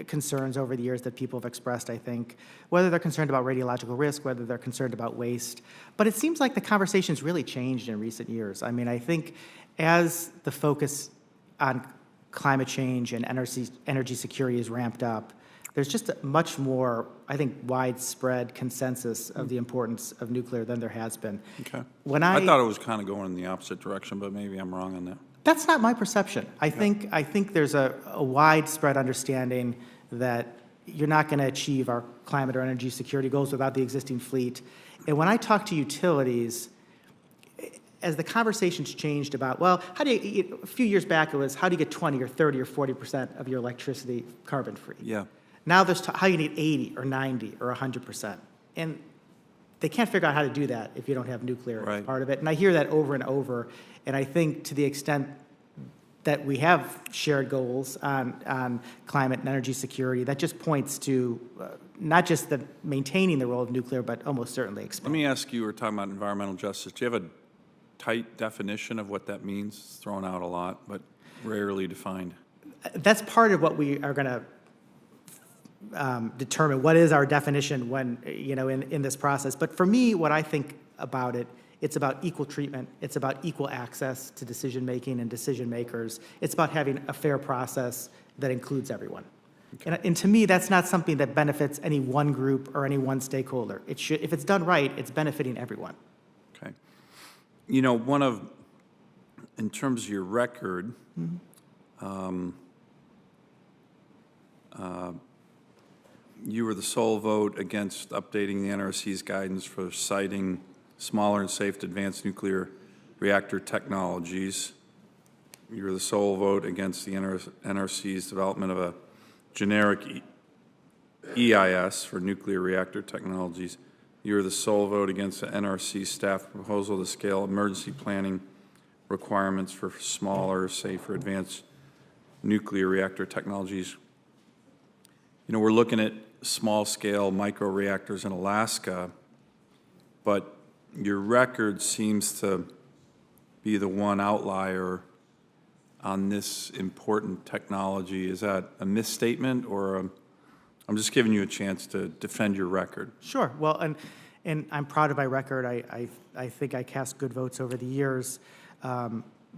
concerns over the years that people have expressed, I think, whether they're concerned about radiological risk, whether they're concerned about waste. But it seems like the conversation's really changed in recent years. I mean, I think as the focus on climate change and energy security is ramped up, there's just a much more, I think, widespread consensus of the importance of nuclear than there has been. Okay. I thought it was kind of going in the opposite direction, but maybe I'm wrong on that. That's not my perception. I think there's a widespread understanding that you're not going to achieve our climate or energy security goals without the existing fleet. And when I talk to utilities, as the conversation's changed about, well, a few years back it was, how do you get 20 or 30 or 40% of your electricity carbon free? Yeah. Now there's how you need 80 or 90 or 100%. And they can't figure out how to do that if you don't have nuclear as part of it. And I hear that over and over. And I think to the extent that we have shared goals on climate and energy security, that just points to not just the maintaining the role of nuclear, but almost certainly expanding. Let me ask you, we're talking about environmental justice. Do you have a tight definition of what that means? It's thrown out a lot, but rarely defined. That's part of what we are going to determine what is our definition when, in this process. But for me, what I think about it, it's about equal treatment. It's about equal access to decision-making and decision-makers. It's about having a fair process that includes everyone. Okay. And to me, that's not something that benefits any one group or any one stakeholder. It should, if it's done right, it's benefiting everyone. Okay. In terms of your record, you were the sole vote against updating the NRC's guidance for siting smaller and safe advanced nuclear reactor technologies. You were the sole vote against the NRC's development of a generic EIS for nuclear reactor technologies. You were the sole vote against the NRC staff proposal to scale emergency planning requirements for smaller, safer, advanced nuclear reactor technologies. We're looking at small-scale microreactors in Alaska, but your record seems to be the one outlier on this important technology. Is that a misstatement, or I'm just giving you a chance to defend your record? Sure. Well, and I'm proud of my record. I think I cast good votes over the years.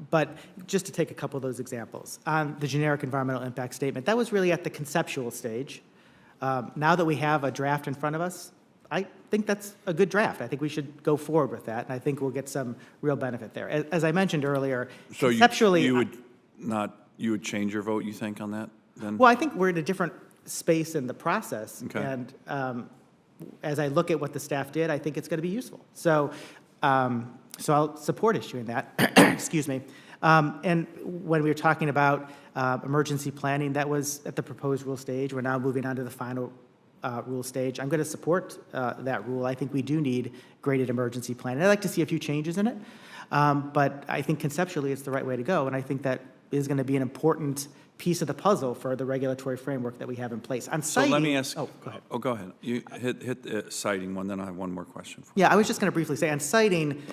But just to take a couple of those examples, on the generic environmental impact statement, that was really at the conceptual stage. Now that we have a draft in front of us, I think that's a good draft. I think we should go forward with that, and I think we'll get some real benefit there. As I mentioned earlier, so conceptually... you would change your vote, you think, on that then? Well, I think we're in a different space in the process, okay. And as I look at what the staff did, I think it's going to be useful. So I'll support issuing that. Excuse me. And when we were talking about emergency planning, that was at the proposed rule stage. We're now moving on to the final rule stage. I'm going to support that rule. I think we do need graded emergency planning. I'd like to see a few changes in it, but I think conceptually it's the right way to go, and I think that is going to be an important piece of the puzzle for the regulatory framework that we have in place. On citing, so let me ask. Oh, go ahead. Oh, go ahead. You hit the citing one, then I have one more question for you. Yeah, I was just going to briefly say, on citing,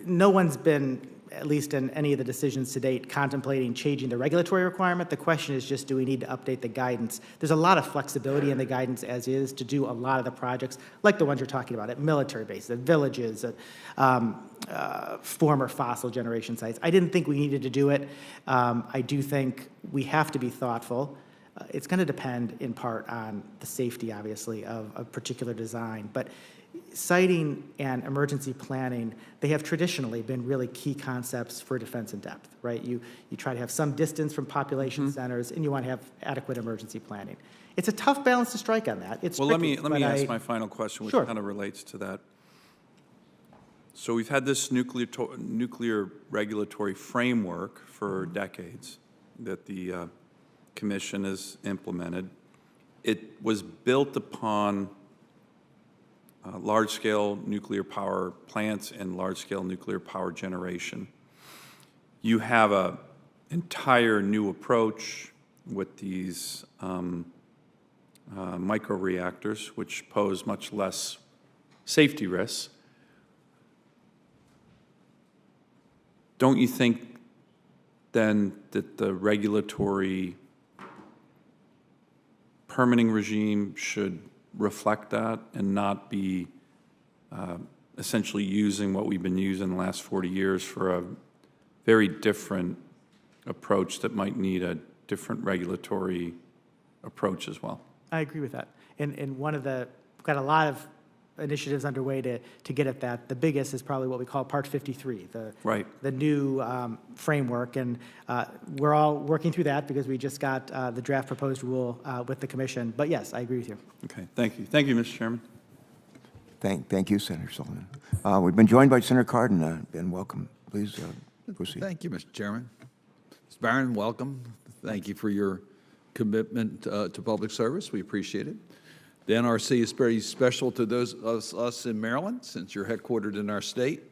no one's been, at least in any of the decisions to date, contemplating changing the regulatory requirement. The question is just, do we need to update the guidance? There's a lot of flexibility in the guidance as is to do a lot of the projects, like the ones you're talking about, at military bases, at villages, at former fossil generation sites. I didn't think we needed to do it. I do think we have to be thoughtful. It's going to depend in part on the safety, obviously, of a particular design. But siting and emergency planning, they have traditionally been really key concepts for defense in depth, right? You try to have some distance from population centers, and you want to have adequate emergency planning. It's a tough balance to strike on that. It's well, tricky, let me ask my final question, which Sure. kind of relates to that. So we've had this nuclear regulatory framework for decades that the Commission has implemented. It was built upon large-scale nuclear power plants and large-scale nuclear power generation. You have an entire new approach with these microreactors, which pose much less safety risks. Don't you think then that the regulatory permitting regime should reflect that and not be essentially using what we've been using the last 40 years for a very different approach that might need a different regulatory approach as well? I agree with that. And one of the, we've got a lot of initiatives underway to get at that. The biggest is probably what we call Part 53, the new framework. And we're all working through that because we just got the draft proposed rule with the Commission. But yes, I agree with you. Okay, thank you. Thank you, Mr. Chairman. Thank you, Senator Sullivan. We've been joined by Senator Cardin, and welcome. Please proceed. Thank you, Mr. Chairman. Mr. Baran, welcome. Thank you for your commitment to public service. We appreciate it. The NRC is very special to those of us in Maryland, since you're headquartered in our state.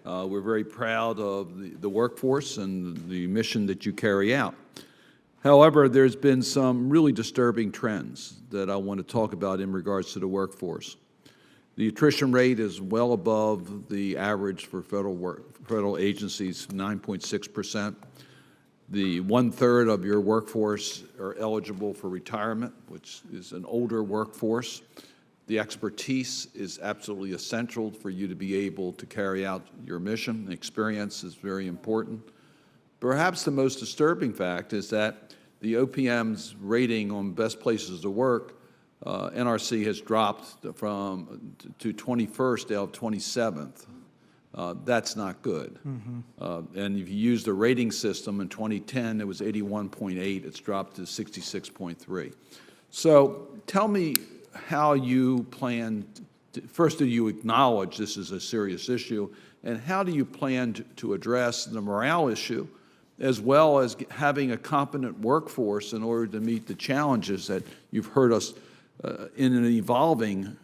We're very proud of the workforce and the mission that you carry out. However, there's been some really disturbing trends that I want to talk about in regards to the workforce. The attrition rate is well above the average for federal agencies, 9.6%. The 1/3 of your workforce are eligible for retirement, which is an older workforce. The expertise is absolutely essential for you to be able to carry out your mission. Experience is very important. Perhaps the most disturbing fact is that the OPM's rating on best places to work, NRC has dropped to 21st out of 27th. That's not good. And if you use the rating system in 2010, it was 81.8. It's dropped to 66.3. So tell me how you plan first, do you acknowledge this is a serious issue, and how do you plan to address the morale issue, as well as having a competent workforce in order to meet the challenges that you've heard us in an evolving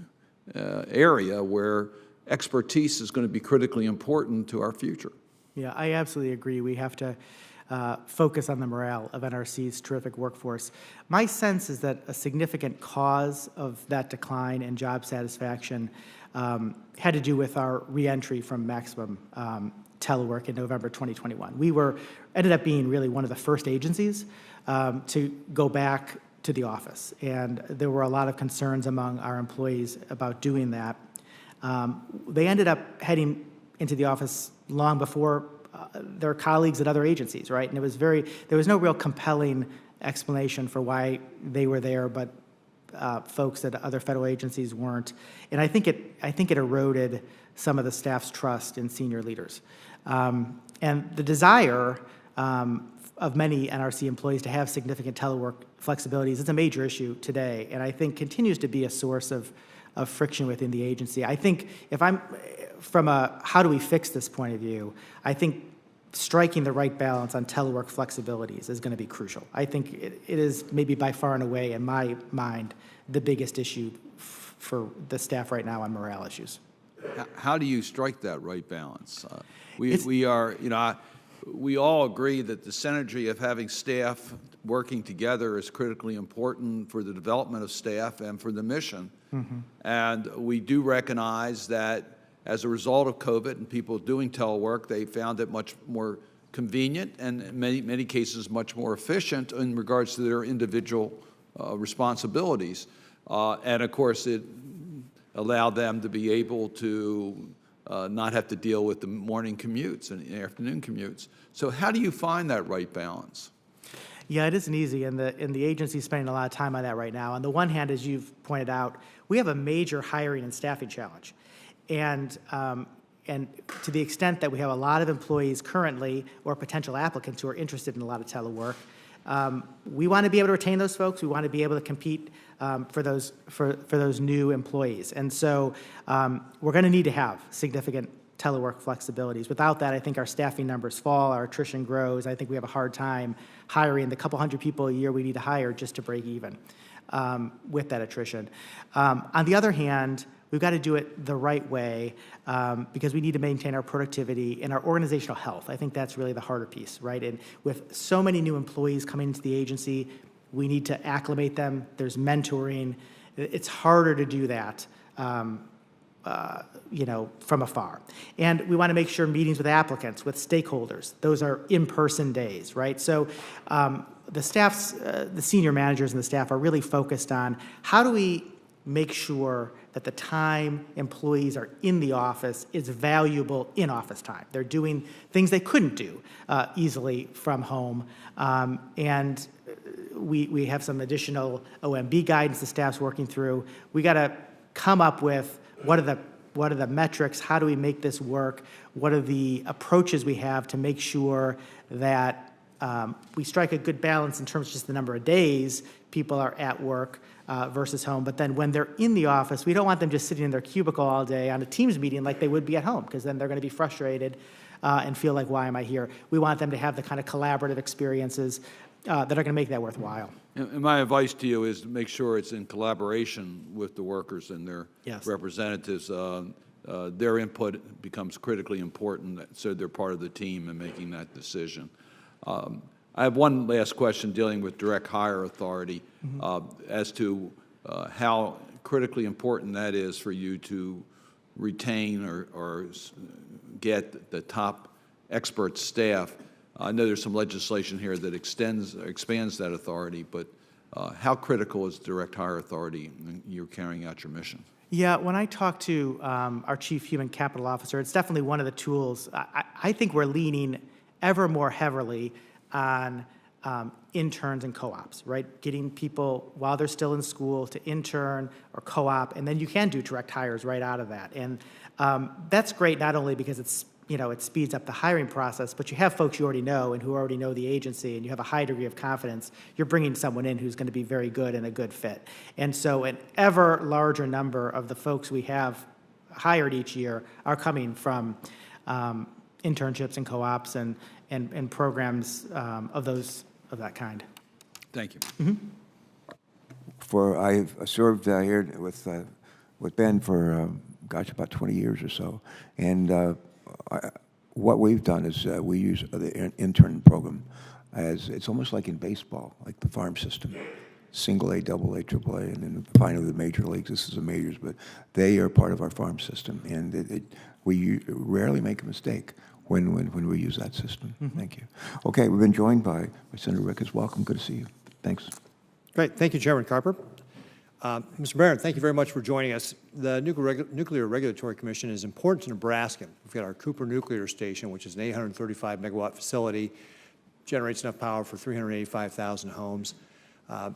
area where expertise is going to be critically important to our future? Yeah, I absolutely agree. We have to focus on the morale of NRC's terrific workforce. My sense is that a significant cause of that decline in job satisfaction had to do with our reentry from maximum telework in November 2021. We ended up being really one of the first agencies to go back to the office, and there were a lot of concerns among our employees about doing that. They ended up heading into the office long before their colleagues at other agencies, right? And there was no real compelling explanation for why they were there, but folks at other federal agencies weren't. And I think it eroded some of the staff's trust in senior leaders. And the desire of many NRC employees to have significant telework flexibilities is a major issue today, and I think continues to be a source of friction within the agency. I think if I'm from a how do we fix this point of view, I think striking the right balance on telework flexibilities is going to be crucial. I think it is maybe by far and away, in my mind, the biggest issue for the staff right now on morale issues. How do you strike that right balance? We all agree that the synergy of having staff working together is critically important for the development of staff and for the mission. Mm-hmm. And we do recognize that as a result of COVID and people doing telework, they found it much more convenient and in many cases much more efficient in regards to their individual responsibilities. And of course, it allowed them to be able to not have to deal with the morning commutes and afternoon commutes. So how do you find that right balance? Yeah, it isn't easy, and the agency's spending a lot of time on that right now. On the one hand, as you've pointed out, we have a major hiring and staffing challenge. And to the extent that we have a lot of employees currently or potential applicants who are interested in a lot of telework, we want to be able to retain those folks. We want to be able to compete for those new employees. And so we're going to need to have significant telework flexibilities. Without that, I think our staffing numbers fall, our attrition grows. I think we have a hard time hiring the couple hundred people a year we need to hire just to break even with that attrition. On the other hand, we've got to do it the right way because we need to maintain our productivity and our organizational health. I think that's really the harder piece, right? And with so many new employees coming into the agency, we need to acclimate them. There's mentoring. It's harder to do that, from afar. And we want to make sure meetings with applicants, with stakeholders, those are in-person days, right? So the senior managers and the staff are really focused on how do we make sure that the time employees are in the office is valuable in office time. They're doing things they couldn't do easily from home. And we have some additional OMB guidance the staff's working through. We got to come up with what are the metrics, how do we make this work, what are the approaches we have to make sure that we strike a good balance in terms of just the number of days people are at work versus home. But then when they're in the office, we don't want them just sitting in their cubicle all day on a Teams meeting like they would be at home, because then they're going to be frustrated and feel like, why am I here? We want them to have the kind of collaborative experiences that are going to make that worthwhile. And my advice to you is to make sure it's in collaboration with the workers and their representatives. Their input becomes critically important, so they're part of the team in making that decision. I have one last question dealing with direct hire authority as to how critically important that is for you to retain or get the top expert staff. I know there's some legislation here that expands that authority, but how critical is direct hire authority in you carrying out your mission? Yeah, when I talk to our Chief Human Capital Officer, it's definitely one of the tools. I think we're leaning ever more heavily on interns and co-ops, right? Getting people, while they're still in school, to intern or co-op, and then you can do direct hires right out of that. And that's great not only because it's, it speeds up the hiring process, but you have folks you already know and who already know the agency, and you have a high degree of confidence. You're bringing someone in who's going to be very good and a good fit. And so an ever larger number of the folks we have hired each year are coming from internships and co-ops and programs of that kind. Thank you. Mm-hmm. I've served here with Ben for, about 20 years or so. And what we've done is we use the intern program as, it's almost like in baseball, like the farm system. Single A, double A, triple A, and then finally the major leagues. This is the majors, but they are part of our farm system. And we rarely make a mistake when we use that system. Mm-hmm. Thank you. Okay, we've been joined by Senator Ricketts. Welcome. Good to see you. Thanks. Great. Thank you, Chairman Carper. Mr. Baran, thank you very much for joining us. The Nuclear Regulatory Commission is important to Nebraska. We've got our Cooper Nuclear Station, which is an 835-megawatt facility, generates enough power for 385,000 homes.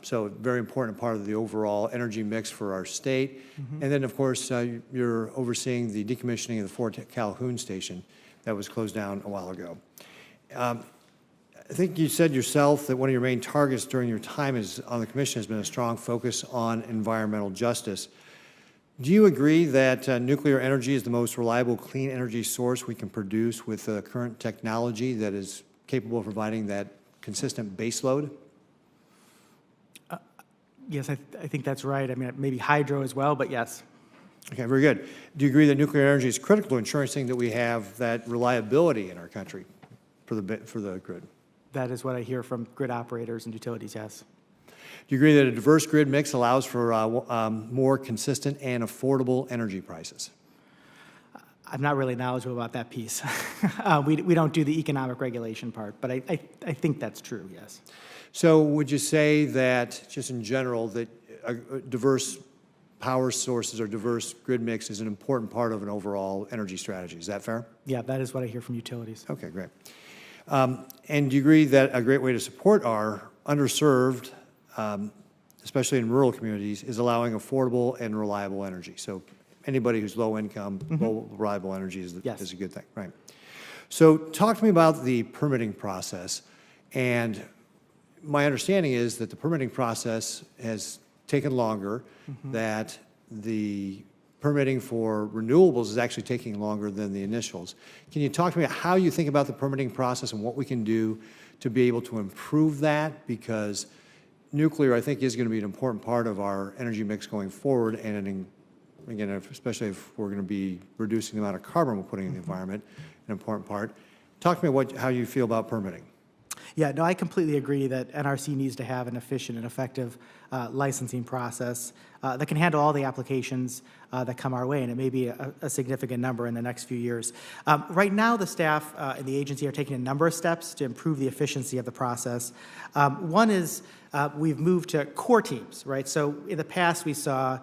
So a very important part of the overall energy mix for our state. Mm-hmm. And then, of course, you're overseeing the decommissioning of the Fort Calhoun Station that was closed down a while ago. I think you said yourself that one of your main targets during your time on the commission has been a strong focus on environmental justice. Do you agree that nuclear energy is the most reliable clean energy source we can produce with current technology that is capable of providing that consistent base load? Yes, I think that's right. I mean, maybe hydro as well, but yes. Okay, very good. Do you agree that nuclear energy is critical to ensuring that we have that reliability in our country for the grid? That is what I hear from grid operators and utilities, yes. Do you agree that a diverse grid mix allows for more consistent and affordable energy prices? I'm not really knowledgeable about that piece. We don't do the economic regulation part, but I think that's true, yes. So would you say that, just in general, that diverse power sources or diverse grid mix is an important part of an overall energy strategy? Is that fair? Yeah, that is what I hear from utilities. Okay, great. And do you agree that a great way to support our underserved, especially in rural communities, is allowing affordable and reliable energy? So anybody who's low income, mm-hmm. low reliable energy is a good thing, right? So talk to me about the permitting process. And my understanding is that the permitting process has taken longer, mm-hmm. that the permitting for renewables is actually taking longer than the initials. Can you talk to me about how you think about the permitting process and what we can do to be able to improve that? Because nuclear, I think, is going to be an important part of our energy mix going forward, and again, especially if we're going to be reducing the amount of carbon we're putting in the environment, an important part. Talk to me how you feel about permitting. Yeah, no, I completely agree that NRC needs to have an efficient and effective licensing process that can handle all the applications that come our way, and it may be a significant number in the next few years. Right now, the staff and the agency are taking a number of steps to improve the efficiency of the process. One is we've moved to core teams, right? So in the past, we saw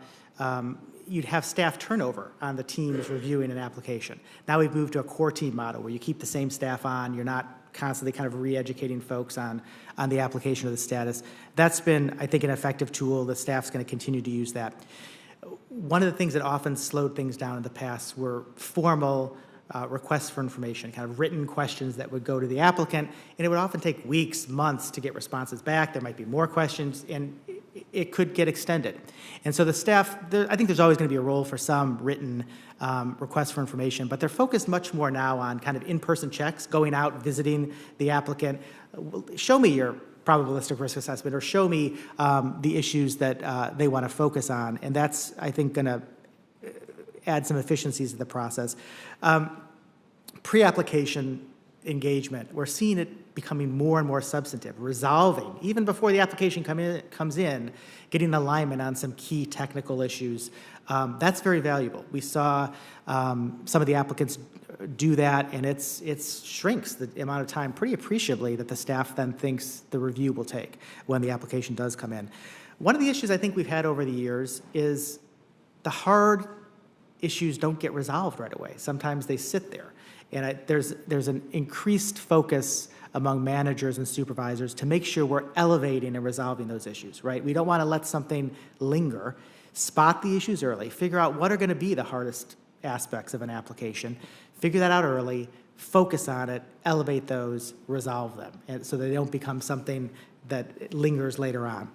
you'd have staff turnover on the teams reviewing an application. Now we've moved to a core team model where you keep the same staff on, you're not constantly kind of re-educating folks on the application of the status. That's been, I think, an effective tool. The staff's going to continue to use that. One of the things that often slowed things down in the past were formal requests for information, kind of written questions that would go to the applicant, and it would often take weeks, months to get responses back. There might be more questions, and it could get extended. And so the staff, I think there's always going to be a role for some written requests for information, but they're focused much more now on kind of in-person checks, going out, visiting the applicant. Show me your probabilistic risk assessment, or show me the issues that they want to focus on. And that's, I think, going to add some efficiencies to the process. Pre-application engagement, we're seeing it becoming more and more substantive, resolving, even before the application comes in, getting alignment on some key technical issues. That's very valuable. We saw some of the applicants do that, and it shrinks the amount of time pretty appreciably that the staff then thinks the review will take when the application does come in. One of the issues I think we've had over the years is the hard issues don't get resolved right away. Sometimes they sit there. And there's an increased focus among managers and supervisors to make sure we're elevating and resolving those issues, right? We don't want to let something linger. Spot the issues early. Figure out what are going to be the hardest aspects of an application. Figure that out early. Focus on it. Elevate those. Resolve them, and so they don't become something that lingers later on.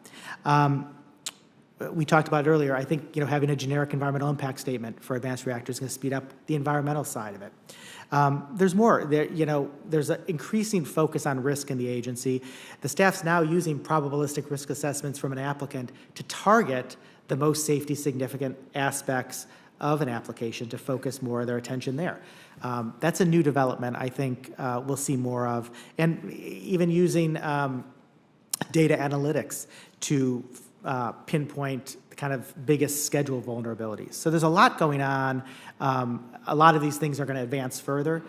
We talked about it earlier. I think having a generic environmental impact statement for advanced reactors is going to speed up the environmental side of it. There's more. There's an increasing focus on risk in the agency. The staff's now using probabilistic risk assessments from an applicant to target the most safety significant aspects of an application to focus more of their attention there. That's a new development I think we'll see more of. And even using data analytics to pinpoint the kind of biggest schedule vulnerabilities. So there's a lot going on. A lot of these things are going to advance further,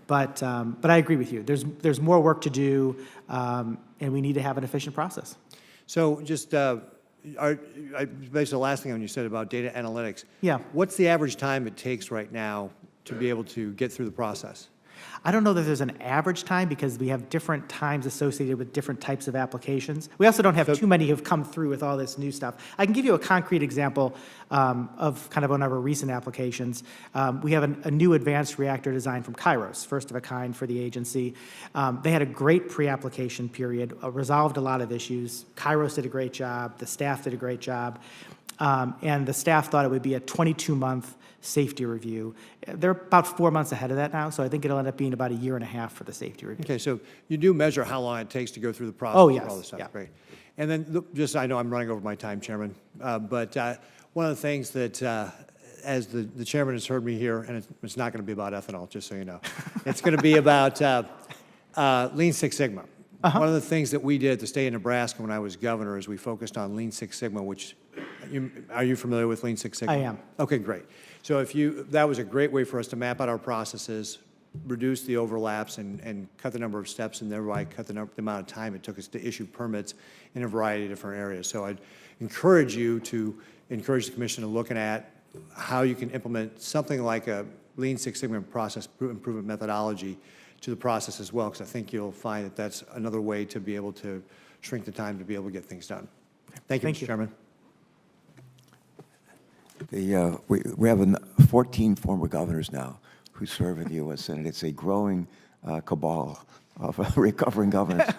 but I agree with you. There's more work to do, and we need to have an efficient process. So just, based the last thing on you said about data analytics. Yeah. What's the average time it takes right now to be able to get through the process? I don't know that there's an average time because we have different times associated with different types of applications. We also don't have too many who've come through with all this new stuff. I can give you a concrete example of kind of one of our recent applications. We have a new advanced reactor design from Kairos, first of a kind for the agency. They had a great pre-application period, resolved a lot of issues. Kairos did a great job. The staff did a great job. And the staff thought it would be a 22-month safety review. They're about 4 months ahead of that now, so I think it'll end up being about 1.5 years for the safety review. Okay, so you do measure how long it takes to go through the process. Oh, yes, For all this stuff. yeah. Great. And then, I know I'm running over my time, Chairman, but one of the things that, as the chairman has heard me here, and it's not going to be about ethanol, just so you know, it's going to be about Lean Six Sigma. One of the things that we did at the state of Nebraska when I was governor is we focused on Lean Six Sigma, which, are you familiar with Lean Six Sigma? I am. Okay, great. So that was a great way for us to map out our processes, reduce the overlaps, and cut the number of steps, and thereby cut the amount of time it took us to issue permits in a variety of different areas. So I'd encourage you to encourage the commission to look at how you can implement something like a Lean Six Sigma process improvement methodology to the process as well, because I think you'll find that that's another way to be able to shrink the time to be able to get things done. Thank you, Mr. Chairman. We have 14 former governors now who serve in the U.S. Senate. It's a growing cabal of recovering governors.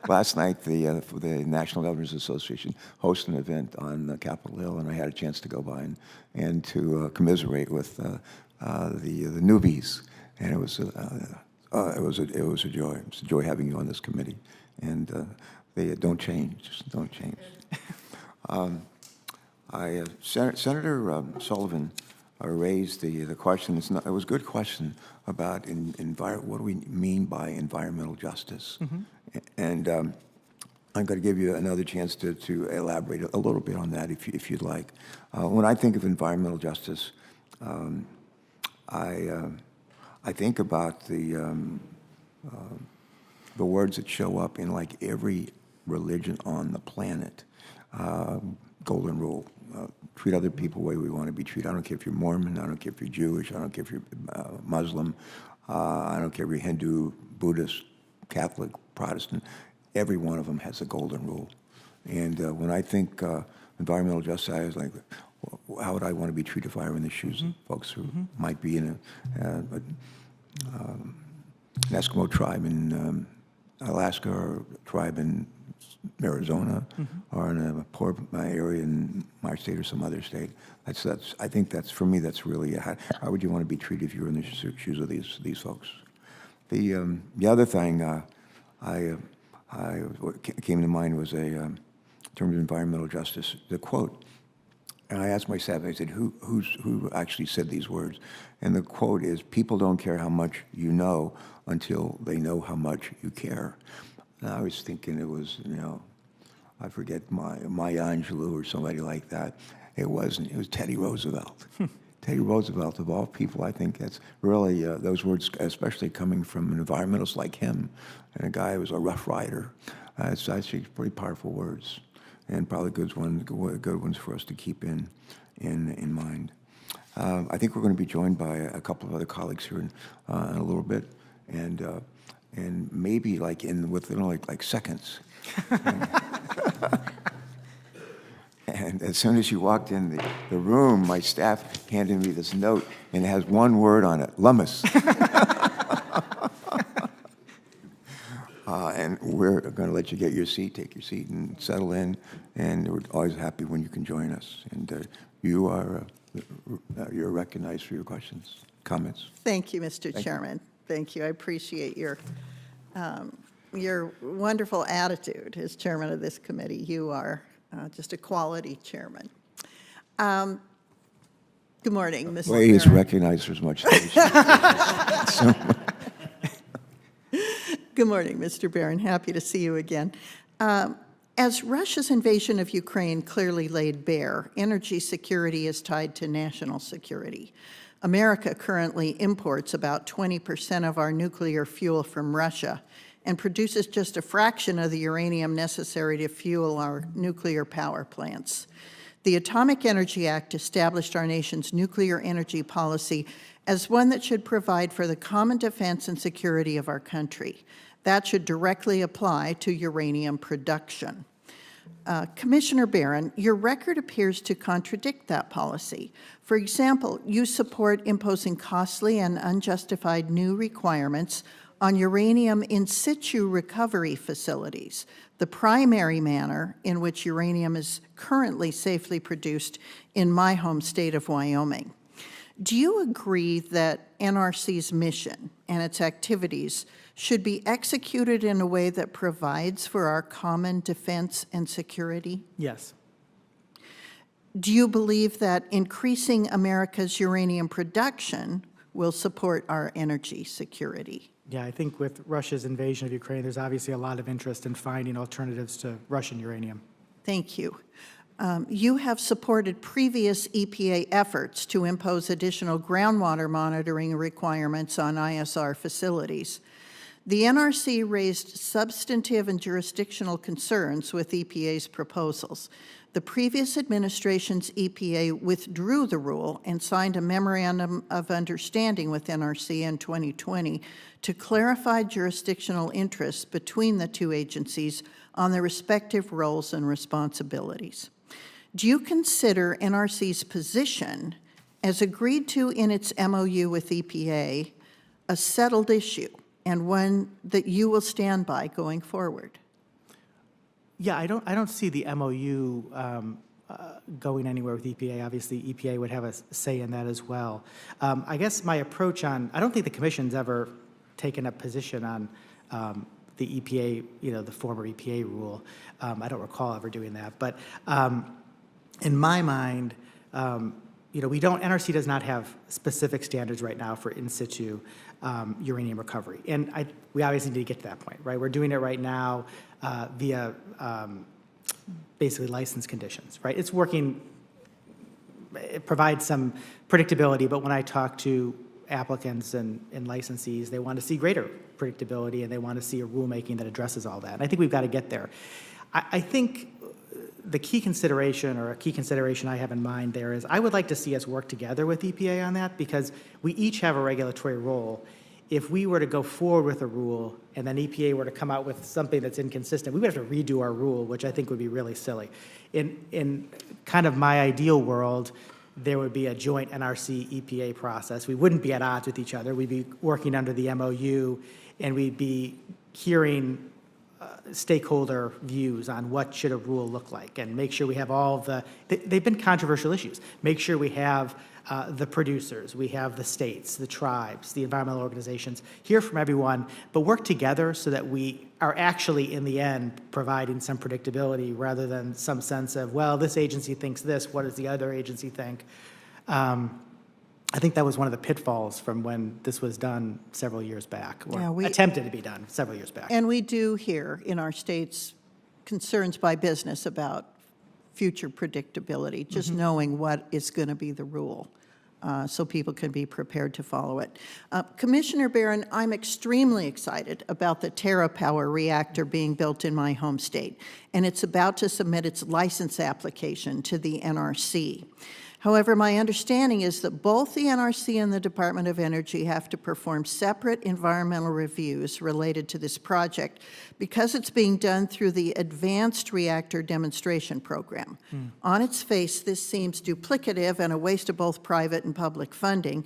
Last night, the National Governors Association hosted an event on Capitol Hill, and I had a chance to go by and to commiserate with the newbies, and it was a joy. It was a joy having you on this committee, and they don't change. Just don't change. Senator Sullivan raised the question. It was a good question about what do we mean by environmental justice, and I'm going to give you another chance to elaborate a little bit on that if you'd like. When I think of environmental justice, I think about the words that show up in like every religion on the planet. Golden rule. Treat other people the way we want to be treated. I don't care if you're Mormon. I don't care if you're Jewish. I don't care if you're Muslim. I don't care if you're Hindu, Buddhist, Catholic, Protestant. Every one of them has a golden rule. And when I think environmental justice, I was like, how would I want to be treated if I were in the shoes of folks who might be in an Eskimo tribe in Alaska, or a tribe in Arizona, or in a poor area in my state or some other state. I think that's for me. That's really how would you want to be treated if you were in the shoes of these folks. The other thing what came to mind was in terms of environmental justice, the quote. And I asked myself, I said, who actually said these words? And the quote is, people don't care how much you know until they know how much you care. And I was thinking it was, I forget, Maya Angelou or somebody like that. It wasn't. It was Teddy Roosevelt. Teddy Roosevelt, of all people, I think that's really, those words, especially coming from an environmentalist like him, and a guy who was a Rough Rider. It's actually pretty powerful words, and probably good ones for us to keep in mind. I think we're going to be joined by a couple of other colleagues here in a little bit, and maybe within like seconds. And as soon as you walked in the room, my staff handed me this note, and it has one word on it: Lummus. And we're going to let you get your seat, take your seat, and settle in. And we're always happy when you can join us. And you're recognized for your questions, comments. Thank you, Mr. Chairman. Thank you. I appreciate your wonderful attitude as chairman of this committee. You are just a quality chairman. Good morning, Mr. Well, he's Baran. recognized for as much as Good morning, Mr. Baran. Happy to see you again. As Russia's invasion of Ukraine clearly laid bare, energy security is tied to national security. America currently imports about 20% of our nuclear fuel from Russia and produces just a fraction of the uranium necessary to fuel our nuclear power plants. The Atomic Energy Act established our nation's nuclear energy policy as one that should provide for the common defense and security of our country. That should directly apply to uranium production. Commissioner Baran, your record appears to contradict that policy. For example, you support imposing costly and unjustified new requirements on uranium in situ recovery facilities, the primary manner in which uranium is currently safely produced in my home state of Wyoming. Do you agree that NRC's mission and its activities should be executed in a way that provides for our common defense and security? Yes. Do you believe that increasing America's uranium production will support our energy security? Yeah, I think with Russia's invasion of Ukraine, there's obviously a lot of interest in finding alternatives to Russian uranium. Thank you. You have supported previous EPA efforts to impose additional groundwater monitoring requirements on ISR facilities. The NRC raised substantive and jurisdictional concerns with EPA's proposals. The previous administration's EPA withdrew the rule and signed a memorandum of understanding with NRC in 2020 to clarify jurisdictional interests between the two agencies on their respective roles and responsibilities. Do you consider NRC's position, as agreed to in its MOU with EPA, a settled issue and one that you will stand by going forward? Yeah, I don't see the MOU going anywhere with EPA. Obviously, EPA would have a say in that as well. I guess my approach I don't think the Commission's ever taken a position on the EPA, the former EPA rule. I don't recall ever doing that. But in my mind, NRC does not have specific standards right now for in situ uranium recovery. And we obviously need to get to that point, right? We're doing it right now via basically license conditions, right? It's working, it provides some predictability, but when I talk to applicants and licensees, they want to see greater predictability and they want to see a rulemaking that addresses all that. And I think we've got to get there. I think the key consideration, or a key consideration I have in mind there, is I would like to see us work together with EPA on that, because we each have a regulatory role. If we were to go forward with a rule and then EPA were to come out with something that's inconsistent, we would have to redo our rule, which I think would be really silly. In kind of my ideal world, there would be a joint NRC-EPA process. We wouldn't be at odds with each other. We'd be working under the MOU, and we'd be hearing stakeholder views on what should a rule look like, and make sure we have all they've been controversial issues. Make sure we have the producers, we have the states, the tribes, the environmental organizations, hear from everyone, but work together so that we are actually, in the end, providing some predictability rather than some sense of, well, this agency thinks this, what does the other agency think? I think that was one of the pitfalls from when this was done several years back, or Yeah, attempted to be done several years back. And we do hear in our states concerns by business about future predictability, just knowing what is going to be the rule, so people can be prepared to follow it. Commissioner Baran, I'm extremely excited about the TerraPower reactor being built in my home state, and it's about to submit its license application to the NRC. However, my understanding is that both the NRC and the Department of Energy have to perform separate environmental reviews related to this project because it's being done through the Advanced Reactor Demonstration Program. On its face, this seems duplicative and a waste of both private and public funding.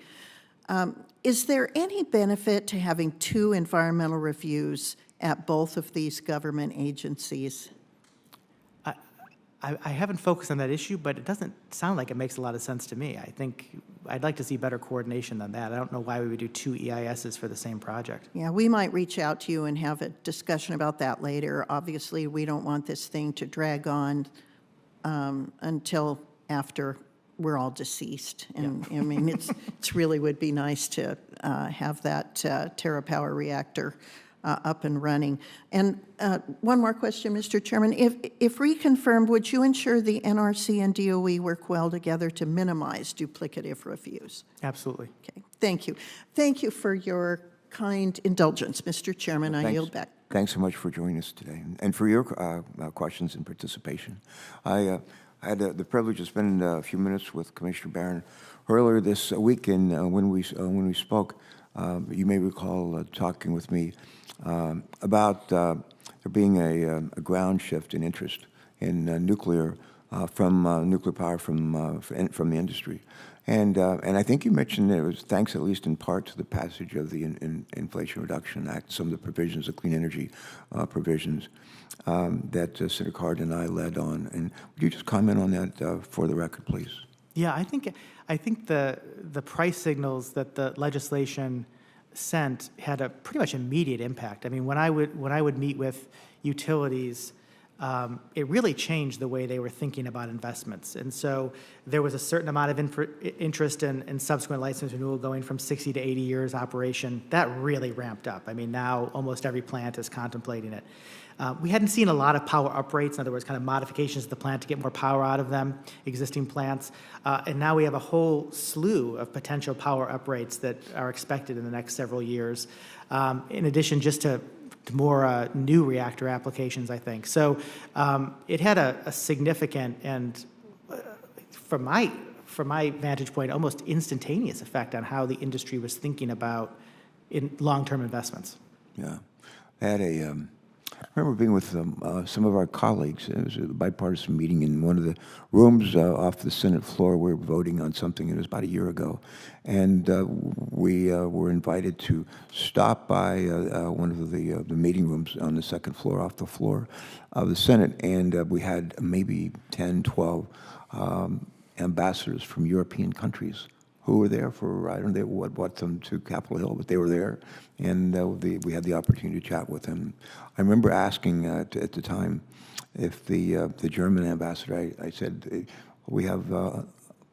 Is there any benefit to having two environmental reviews at both of these government agencies? I haven't focused on that issue, but it doesn't sound like it makes a lot of sense to me. I think I'd like to see better coordination than that. I don't know why we would do two EISs for the same project. Yeah, we might reach out to you and have a discussion about that later. Obviously, we don't want this thing to drag on until after we're all deceased. And I mean, it's really would be nice to have that TerraPower reactor up and running. And one more question, Mr. Chairman. If reconfirmed, would you ensure the NRC and DOE work well together to minimize duplicative reviews? Absolutely. Okay, thank you. Thank you for your kind indulgence, Mr. Chairman. I yield back. Thanks so much for joining us today and for your questions and participation. I had the privilege of spending a few minutes with Commissioner Baran earlier this week, and when we spoke, you may recall talking with me about there being a ground shift in interest in nuclear from nuclear power from the industry, and I think you mentioned it was thanks at least in part to the passage of the Inflation Reduction Act, some of the provisions, the clean energy provisions that Senator Cardin and I led on. And would you just comment on that for the record, please? Yeah, I think the price signals that the legislation sent had a pretty much immediate impact. I mean, when I would meet with utilities, it really changed the way they were thinking about investments. And so there was a certain amount of interest in subsequent license renewal going from 60 to 80 years operation. That really ramped up. I mean, now almost every plant is contemplating it. We hadn't seen a lot of power uprates, in other words, kind of modifications to the plant to get more power out of them, existing plants. And now we have a whole slew of potential power uprates that are expected in the next several years, in addition just to more new reactor applications, I think. So it had a significant and, from my vantage point, almost instantaneous effect on how the industry was thinking about long-term investments. Yeah, I remember being with some of our colleagues. It was a bipartisan meeting in one of the rooms off the Senate floor. We were voting on something. It was about a year ago. And we were invited to stop by one of the meeting rooms on the second floor, off the floor of the Senate. And we had maybe 10, 12 ambassadors from European countries who were there for, I don't know what brought them to Capitol Hill, but they were there, and we had the opportunity to chat with them. I remember asking at the time if the German ambassador, I said, we have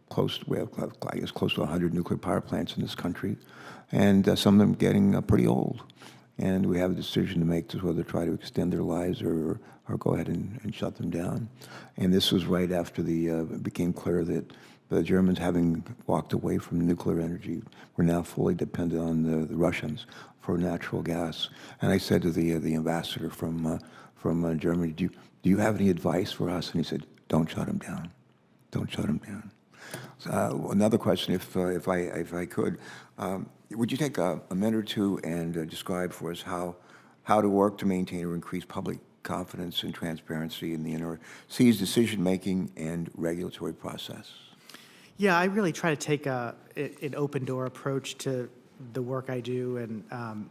close to 100 nuclear power plants in this country, and some of them getting pretty old, and we have a decision to make to whether try to extend their lives or go ahead and shut them down. And this was right after it became clear that the Germans, having walked away from nuclear energy, were now fully dependent on the Russians for natural gas. And I said to the ambassador from Germany, do you have any advice for us? And he said, don't shut them down. Don't shut them down. Another question, if I could, would you take a minute or two and describe for us how to work to maintain or increase public confidence and transparency in the NRC's decision-making and regulatory process? Yeah, I really try to take an open-door approach to the work I do and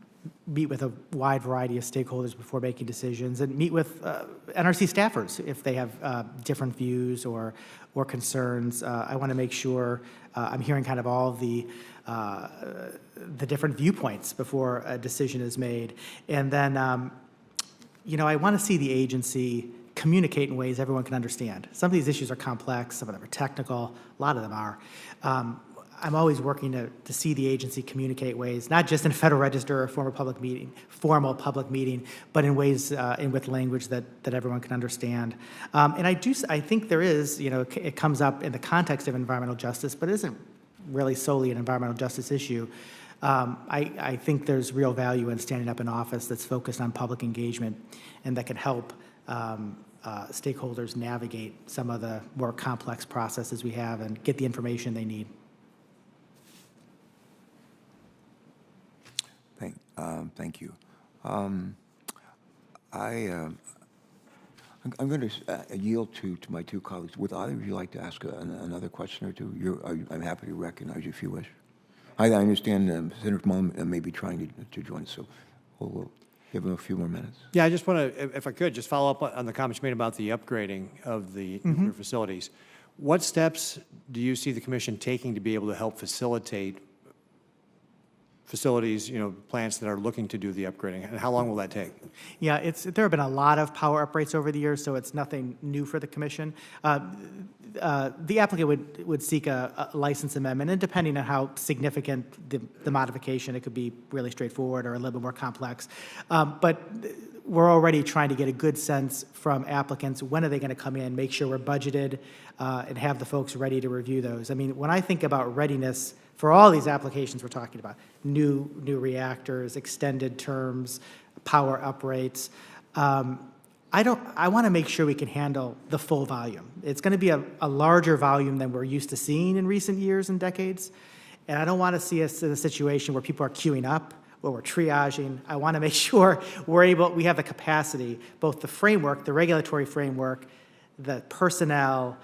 meet with a wide variety of stakeholders before making decisions, and meet with NRC staffers if they have different views or concerns. I want to make sure I'm hearing kind of all of the different viewpoints before a decision is made. And then, I want to see the agency communicate in ways everyone can understand. Some of these issues are complex, some of them are technical, a lot of them are. I'm always working to see the agency communicate ways, not just in a Federal Register or formal public meeting, but in ways and with language that everyone can understand. And I think there is, it comes up in the context of environmental justice, but it isn't really solely an environmental justice issue. I think there's real value in standing up an office that's focused on public engagement and that can help stakeholders navigate some of the more complex processes we have and get the information they need. Thank you. I'm going to yield to my two colleagues. Would either of you like to ask another question or two? I'm happy to recognize you if you wish. I understand Senator Mullen may be trying to join, so we'll give him a few more minutes. Yeah, I just want to, if I could, just follow up on the comments you made about the upgrading of the nuclear facilities. What steps do you see the commission taking to be able to help facilitate facilities, plants that are looking to do the upgrading, and how long will that take? Yeah, there have been a lot of power uprates over the years, so it's nothing new for the commission. The applicant would seek a license amendment, and depending on how significant the modification, it could be really straightforward or a little bit more complex. But we're already trying to get a good sense from applicants, when are they going to come in, make sure we're budgeted, and have the folks ready to review those. I mean, when I think about readiness for all these applications we're talking about, new reactors, extended terms, power uprates, I want to make sure we can handle the full volume. It's going to be a larger volume than we're used to seeing in recent years and decades. And I don't want to see us in a situation where people are queuing up, where we're triaging. I want to make sure we have the capacity, both the framework, the regulatory framework, the personnel,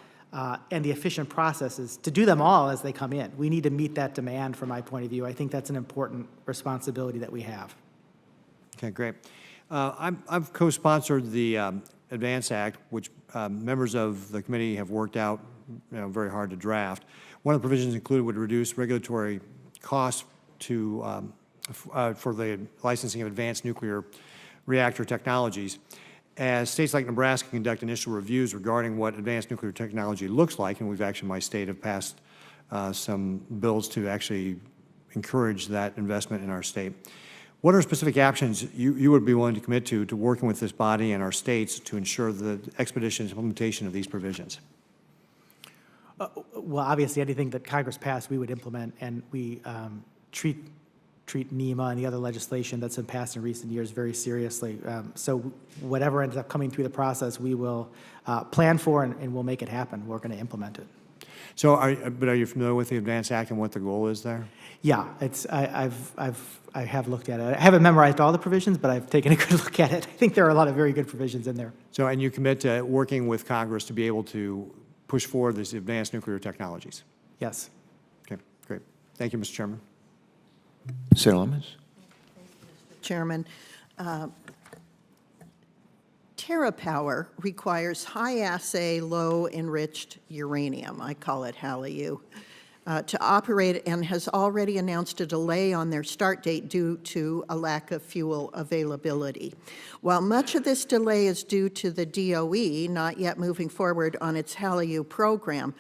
and the efficient processes to do them all as they come in. We need to meet that demand from my point of view. I think that's an important responsibility that we have. Okay, great. I've co-sponsored the Advance Act, which members of the committee have worked out very hard to draft. One of the provisions included would reduce regulatory costs for the licensing of advanced nuclear reactor technologies. As states like Nebraska conduct initial reviews regarding what advanced nuclear technology looks like, and my state have passed some bills to actually encourage that investment in our state. What are specific actions you would be willing to commit to working with this body and our states to ensure the expeditious implementation of these provisions? Well, obviously, anything that Congress passed, we would implement, and we treat NEMA and the other legislation that's been passed in recent years very seriously. So whatever ends up coming through the process, we will plan for and we'll make it happen. We're going to implement it. So, are you familiar with the Advance Act and what the goal is there? Yeah, I have looked at it. I haven't memorized all the provisions, but I've taken a good look at it. I think there are a lot of very good provisions in there. So, and you commit to working with Congress to be able to push forward these advanced nuclear technologies? Yes. Okay, great. Thank you, Mr. Chairman. Senator Lemons? Chairman, TerraPower requires high-assay, low-enriched uranium, I call it HALEU, to operate, and has already announced a delay on their start date due to a lack of fuel availability. While much of this delay is due to the DOE not yet moving forward on its HALEU program,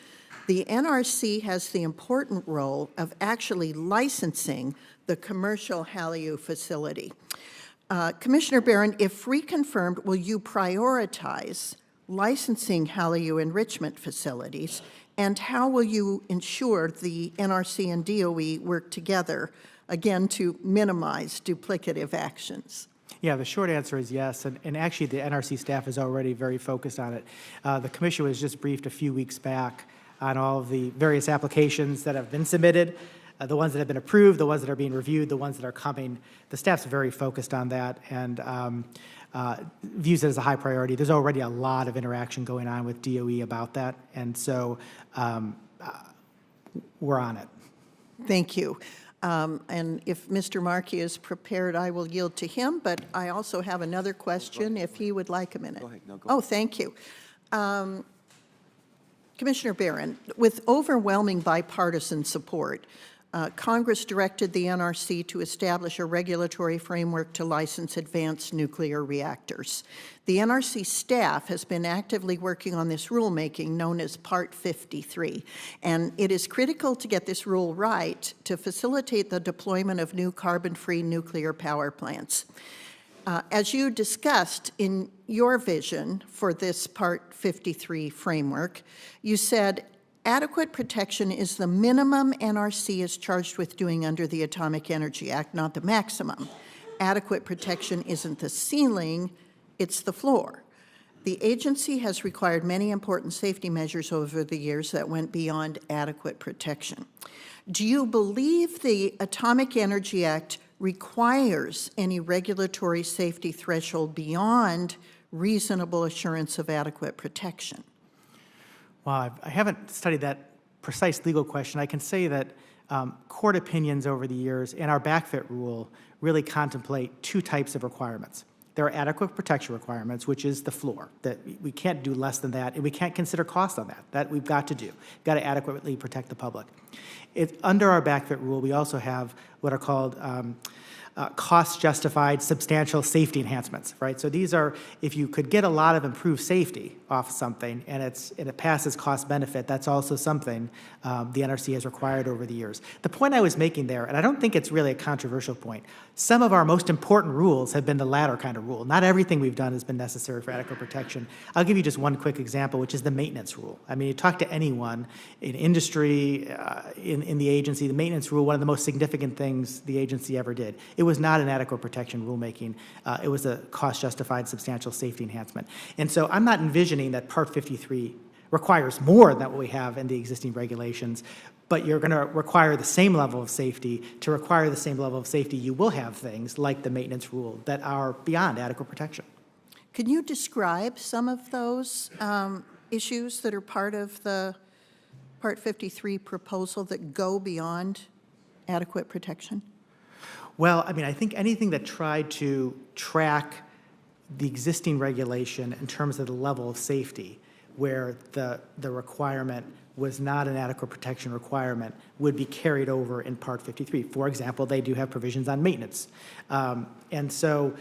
the NRC has the important role of actually licensing the commercial HALEU facility. Commissioner Baran, if reconfirmed, will you prioritize licensing HALEU enrichment facilities, and how will you ensure the NRC and DOE work together, again, to minimize duplicative actions? Yeah, the short answer is yes, and actually the NRC staff is already very focused on it. The commission was just briefed a few weeks back on all of the various applications that have been submitted, the ones that have been approved, the ones that are being reviewed, the ones that are coming. The staff's very focused on that and views it as a high priority. There's already a lot of interaction going on with DOE about that, and so we're on it. Thank you. And if Mr. Markey is prepared, I will yield to him, but I also have another question if he would like a minute. Go ahead. No, go Oh, thank you. Commissioner Baran, with overwhelming bipartisan support, Congress directed the NRC to establish a regulatory framework to license advanced nuclear reactors. The NRC staff has been actively working on this rulemaking known as Part 53, and it is critical to get this rule right to facilitate the deployment of new carbon-free nuclear power plants. As you discussed in your vision for this Part 53 framework, you said, adequate protection is the minimum NRC is charged with doing under the Atomic Energy Act, not the maximum. Adequate protection isn't the ceiling, it's the floor. The agency has required many important safety measures over the years that went beyond adequate protection. Do you believe the Atomic Energy Act requires any regulatory safety threshold beyond reasonable assurance of adequate protection? Well, I haven't studied that precise legal question. I can say that court opinions over the years and our backfit rule really contemplate two types of requirements. There are adequate protection requirements, which is the floor, that we can't do less than that, and we can't consider cost on that. That we've got to do. We've got to adequately protect the public. Under our backfit rule, we also have what are called cost-justified substantial safety enhancements, right? So these are, if you could get a lot of improved safety off something and it passes cost-benefit, that's also something the NRC has required over the years. The point I was making there, and I don't think it's really a controversial point, some of our most important rules have been the latter kind of rule. Not everything we've done has been necessary for adequate protection. I'll give you just one quick example, which is the maintenance rule. I mean, you talk to anyone in industry, in the agency, the maintenance rule, one of the most significant things the agency ever did. It was not an adequate protection rulemaking. It was a cost-justified substantial safety enhancement. And so I'm not envisioning that Part 53 requires more than what we have in the existing regulations, but you're going to require the same level of safety. To require the same level of safety, you will have things like the maintenance rule that are beyond adequate protection. Can you describe some of those issues that are part of the Part 53 proposal that go beyond adequate protection? Well, I mean, I think anything that tried to track the existing regulation in terms of the level of safety, where the requirement was not an adequate protection requirement, would be carried over in Part 53. For example, they do have provisions on maintenance. And so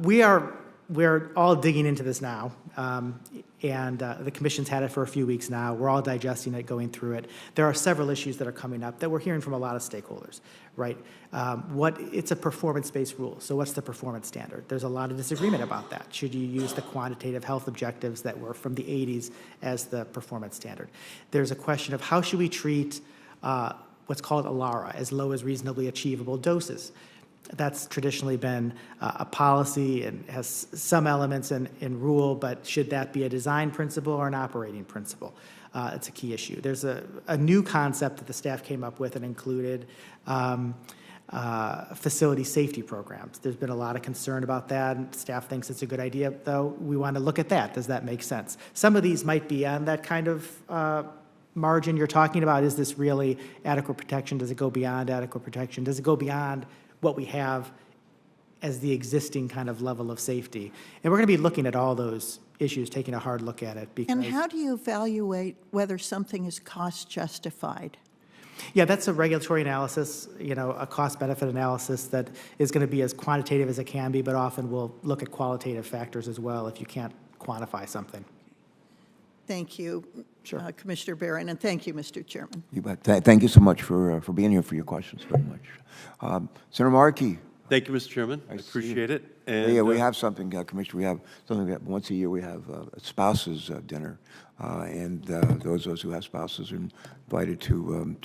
we're all digging into this now, and the Commission's had it for a few weeks now. We're all digesting it, going through it. There are several issues that are coming up that we're hearing from a lot of stakeholders, right? It's a performance-based rule, so what's the performance standard? There's a lot of disagreement about that. Should you use the quantitative health objectives that were from the 80s as the performance standard? There's a question of how should we treat what's called ALARA, as low as reasonably achievable doses. That's traditionally been a policy and has some elements in rule, but should that be a design principle or an operating principle? It's a key issue. There's a new concept that the staff came up with and included facility safety programs. There's been a lot of concern about that, and staff thinks it's a good idea, though we want to look at that. Does that make sense? Some of these might be on that kind of margin you're talking about. Is this really adequate protection? Does it go beyond adequate protection? Does it go beyond what we have as the existing kind of level of safety? And we're going to be looking at all those issues, taking a hard look at it. Because, and how do you evaluate whether something is cost justified? Yeah, that's a regulatory analysis, a cost-benefit analysis that is going to be as quantitative as it can be, but often we'll look at qualitative factors as well if you can't quantify something. Thank you, Sure. Commissioner Baran, and thank you, Mr. Chairman. You bet. Thank you so much for being here, for your questions very much. Senator Markey. Thank you, Mr. Chairman. I appreciate it. And, Yeah, we have something, Commissioner. We have something that once a year we have a spouses dinner, and those of us who have spouses are invited to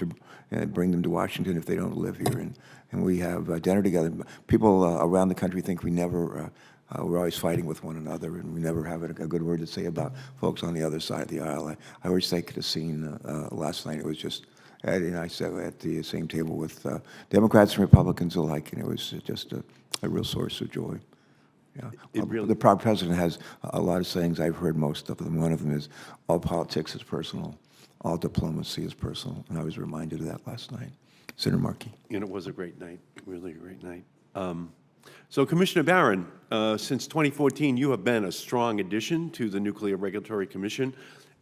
bring them to Washington if they don't live here, and we have dinner together. People around the country think we never. We're always fighting with one another, and we never have a good word to say about folks on the other side of the aisle. I always think of the scene last night. It was just. And I sat at the same table with Democrats and Republicans alike, and it was just a real source of joy. Yeah. The proud president has a lot of sayings. I've heard most of them. One of them is, all politics is personal, all diplomacy is personal, and I was reminded of that last night. Senator Markey. And it was a great night, really a great night. So, Commissioner Baran, since 2014, you have been a strong addition to the Nuclear Regulatory Commission,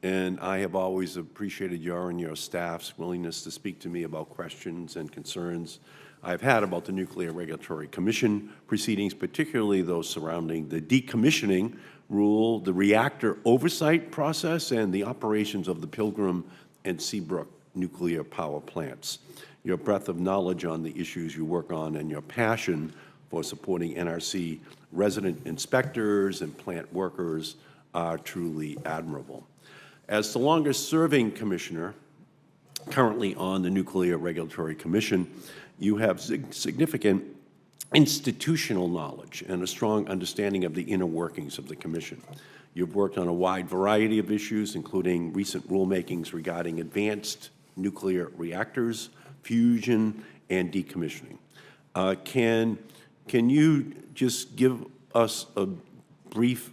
and I have always appreciated your and your staff's willingness to speak to me about questions and concerns I've had about the Nuclear Regulatory Commission proceedings, particularly those surrounding the decommissioning rule, the reactor oversight process, and the operations of the Pilgrim and Seabrook nuclear power plants. Your breadth of knowledge on the issues you work on and your passion for supporting NRC resident inspectors and plant workers are truly admirable. As the longest-serving commissioner currently on the Nuclear Regulatory Commission, you have significant institutional knowledge and a strong understanding of the inner workings of the Commission. You've worked on a wide variety of issues, including recent rulemakings regarding advanced nuclear reactors, fusion, and decommissioning. Can you just give us a brief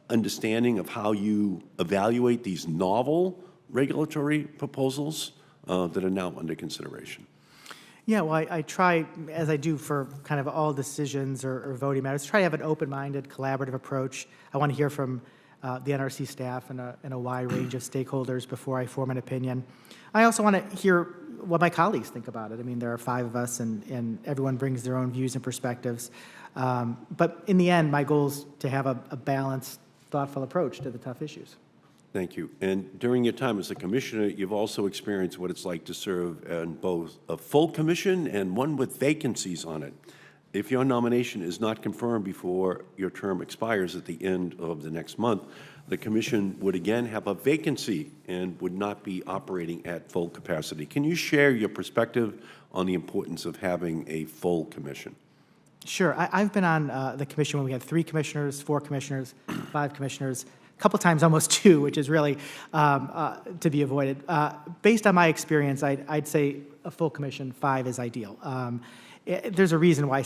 understanding of how you evaluate these novel regulatory proposals that are now under consideration? Yeah, well, I try, as I do for kind of all decisions or voting matters, try to have an open-minded, collaborative approach. I want to hear from the NRC staff and a wide range of stakeholders before I form an opinion. I also want to hear what my colleagues think about it. I mean, there are 5 of us, and everyone brings their own views and perspectives. But in the end, my goal is to have a balanced, thoughtful approach to the tough issues. Thank you. And during your time as a commissioner, you've also experienced what it's like to serve in both a full commission and one with vacancies on it. If your nomination is not confirmed before your term expires at the end of the next month, the commission would again have a vacancy and would not be operating at full capacity. Can you share your perspective on the importance of having a full commission? Sure. I've been on the commission when we had 3 commissioners, 4 commissioners, 5 commissioners, a couple times almost 2, which is really to be avoided. Based on my experience, I'd say a full commission, 5 is ideal. There's a reason why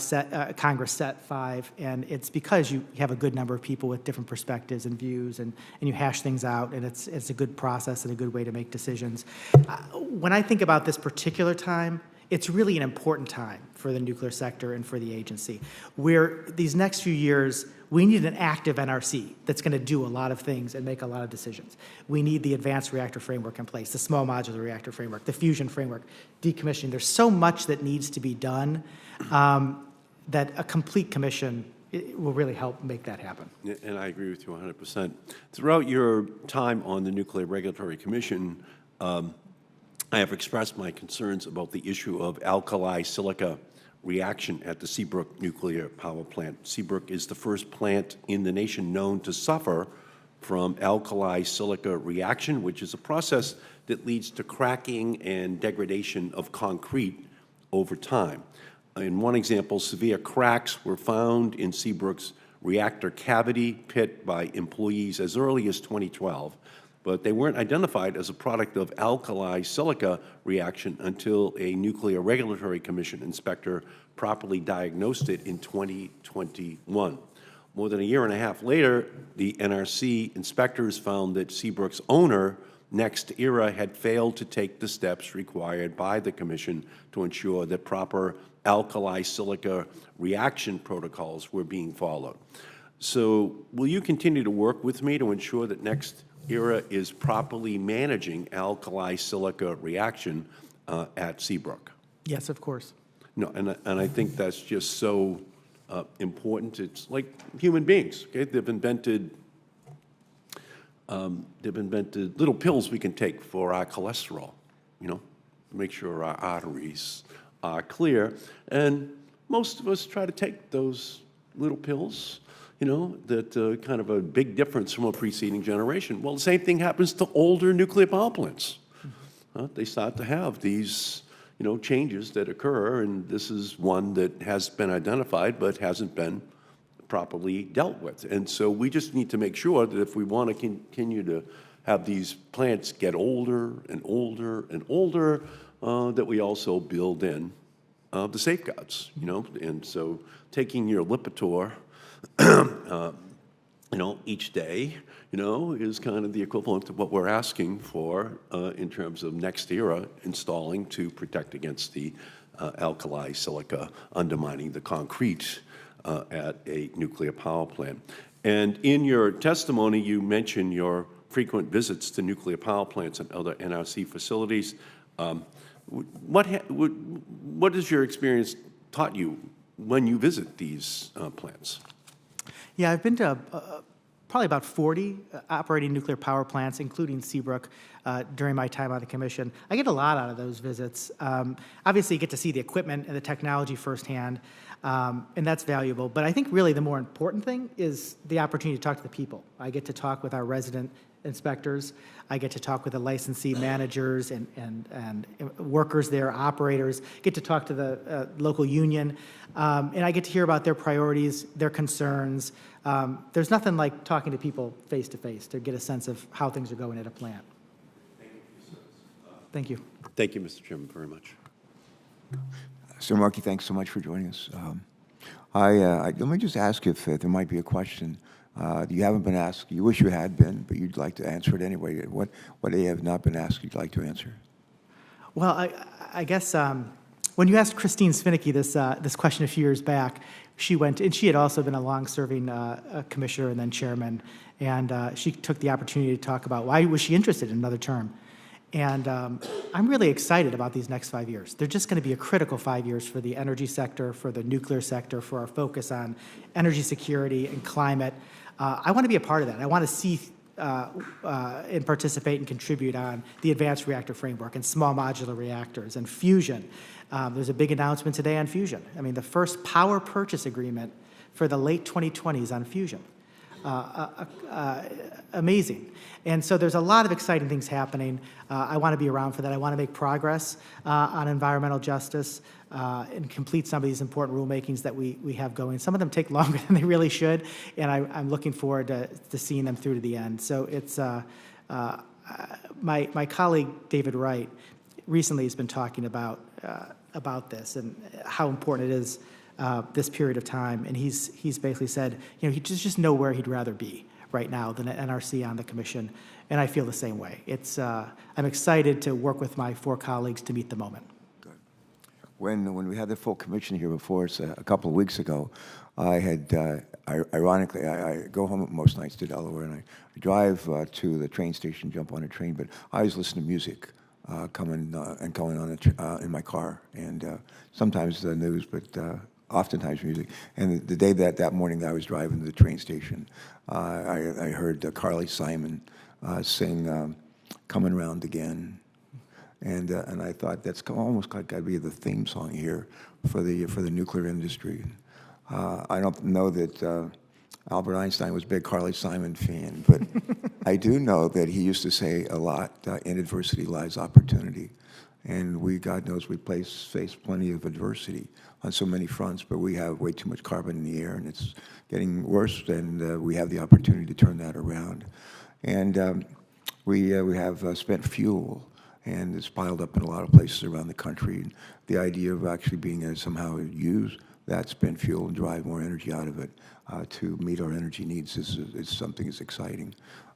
Congress set 5, and it's because you have a good number of people with different perspectives and views, and you hash things out, and it's a good process and a good way to make decisions. When I think about this particular time, it's really an important time for the nuclear sector and for the agency, where these next few years, we need an active NRC that's going to do a lot of things and make a lot of decisions. We need the advanced reactor framework in place, the small modular reactor framework, the fusion framework, decommissioning. There's so much that needs to be done that a complete commission will really help make that happen. And I agree with you 100%. Throughout your time on the Nuclear Regulatory Commission, I have expressed my concerns about the issue of alkali silica reaction at the Seabrook nuclear power plant. Seabrook is the first plant in the nation known to suffer from alkali silica reaction, which is a process that leads to cracking and degradation of concrete over time. In one example, severe cracks were found in Seabrook's reactor cavity pit by employees as early as 2012. But they weren't identified as a product of alkali silica reaction until a Nuclear Regulatory Commission inspector properly diagnosed it in 2021. More than a year and a half later, the NRC inspectors found that Seabrook's owner, NextEra, had failed to take the steps required by the Commission to ensure that proper alkali silica reaction protocols were being followed. So will you continue to work with me to ensure that NextEra is properly managing alkali silica reaction at Seabrook? Yes, of course. No, and I think that's just so important. It's like human beings. Okay, they've invented little pills we can take for our cholesterol. You know, to make sure our arteries are clear. And most of us try to take those little pills, you know, that kind of a big difference from a preceding generation. Well, the same thing happens to older nuclear power plants. They start to have these, you know, changes that occur, and this is one that has been identified but hasn't been properly dealt with. And so we just need to make sure that if we want to continue to have these plants get older and older and older, that we also build in the safeguards, you know. And so taking your Lipitor, you know, each day, you know, is kind of the equivalent of what we're asking for in terms of NextEra installing to protect against the alkali silica undermining the concrete at a nuclear power plant. And in your testimony, you mentioned your frequent visits to nuclear power plants and other NRC facilities. What has your experience taught you when you visit these plants? Yeah, I've been to probably about 40 operating nuclear power plants, including Seabrook, during my time on the commission. I get a lot out of those visits. Obviously, you get to see the equipment and the technology firsthand, and that's valuable. But I think really the more important thing is the opportunity to talk to the people. I get to talk with our resident inspectors. I get to talk with the licensee managers and workers there, operators, get to talk to the local union, and I get to hear about their priorities, their concerns. There's nothing like talking to people face to face to get a sense of how things are going at a plant. Thank you. Thank you, Mr. Chairman, very much. Sir Markey, thanks so much for joining us. Let me just ask if there might be a question you haven't been asked, you wish you had been, but you'd like to answer it anyway. What they have not been asked you'd like to answer? Well, I guess when you asked Christine Svinicki this question a few years back, she went, and she had also been a long-serving commissioner and then chairman, and she took the opportunity to talk about why was she interested in another term. And I'm really excited about these next 5 years. They're just going to be a critical 5 years for the energy sector, for the nuclear sector, for our focus on energy security and climate. I want to be a part of that. I want to see and participate and contribute on the advanced reactor framework and small modular reactors and fusion. There's a big announcement today on fusion. I mean, the first power purchase agreement for the late 2020s on fusion. Amazing. And so there's a lot of exciting things happening. I want to be around for that. I want to make progress on environmental justice and complete some of these important rulemakings that we have going. Some of them take longer than they really should, and I'm looking forward to seeing them through to the end. So it's my colleague David Wright recently has been talking about this and how important it is this period of time, and he's basically said, you know, he just know where he'd rather be right now than an NRC on the commission, and I feel the same way. It's I'm excited to work with my 4 colleagues to meet the moment. Good. When we had the full commission here before us a couple of weeks ago, I had ironically I go home most nights to Delaware, and I drive to the train station, jump on a train, but I always listen to music. Coming and going on in my car, and sometimes the news, but oftentimes music. And the day that morning that I was driving to the train station, I heard Carly Simon sing "Coming Round Again," and I thought that's almost like I'd be the theme song here for the nuclear industry. I don't know that Albert Einstein was a big Carly Simon fan, but I do know that he used to say a lot, in adversity lies opportunity. And God knows, we face plenty of adversity on so many fronts, but we have way too much carbon in the air, and it's getting worse, and we have the opportunity to turn that around. And we have spent fuel, and it's piled up in a lot of places around the country. And the idea of actually being able to somehow use that spent fuel and drive more energy out of it to meet our energy needs is something that's exciting.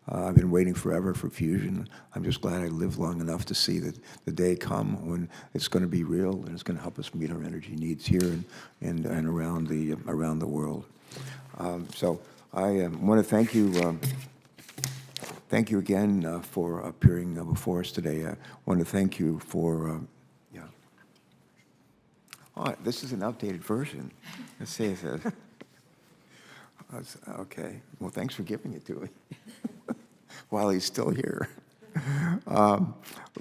I've been waiting forever for fusion. I'm just glad I lived long enough to see the day come when it's going to be real and it's going to help us meet our energy needs here and around the world. So I want to thank you. Thank you again for appearing before us today. I want to thank you for. Oh, this is an updated version. Let's see if it says. Okay. Well, thanks for giving it to me while he's still here.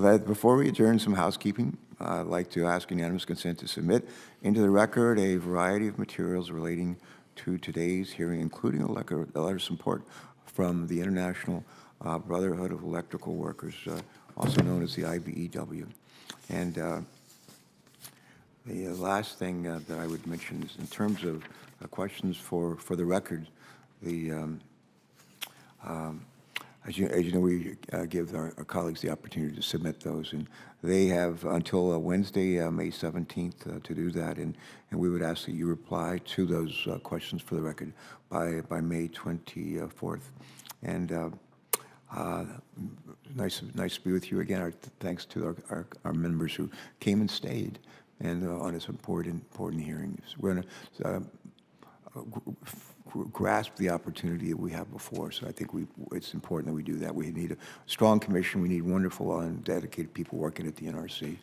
Before we adjourn, some housekeeping. I'd like to ask unanimous consent to submit into the record a variety of materials relating to today's hearing, including a letter of support from the International Brotherhood of Electrical Workers, also known as the IBEW. And the last thing that I would mention is in terms of questions for the record, as you know, we give our colleagues the opportunity to submit those, and they have until Wednesday, May 17th, to do that, and we would ask that you reply to those questions for the record by May 24th. And nice to be with you again. Our thanks to our members who came and stayed and on this important hearing. We're going to grasp the opportunity that we have before us. So I think it's important that we do that. We need a strong commission. We need wonderful and dedicated people working at the NRC.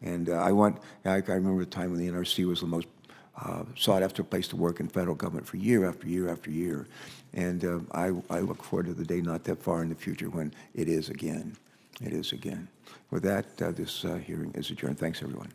And I remember the time when the NRC was the most sought-after place to work in federal government for year after year after year. And I look forward to the day not that far in the future when it is again. It is again. With that, this hearing is adjourned. Thanks, everyone.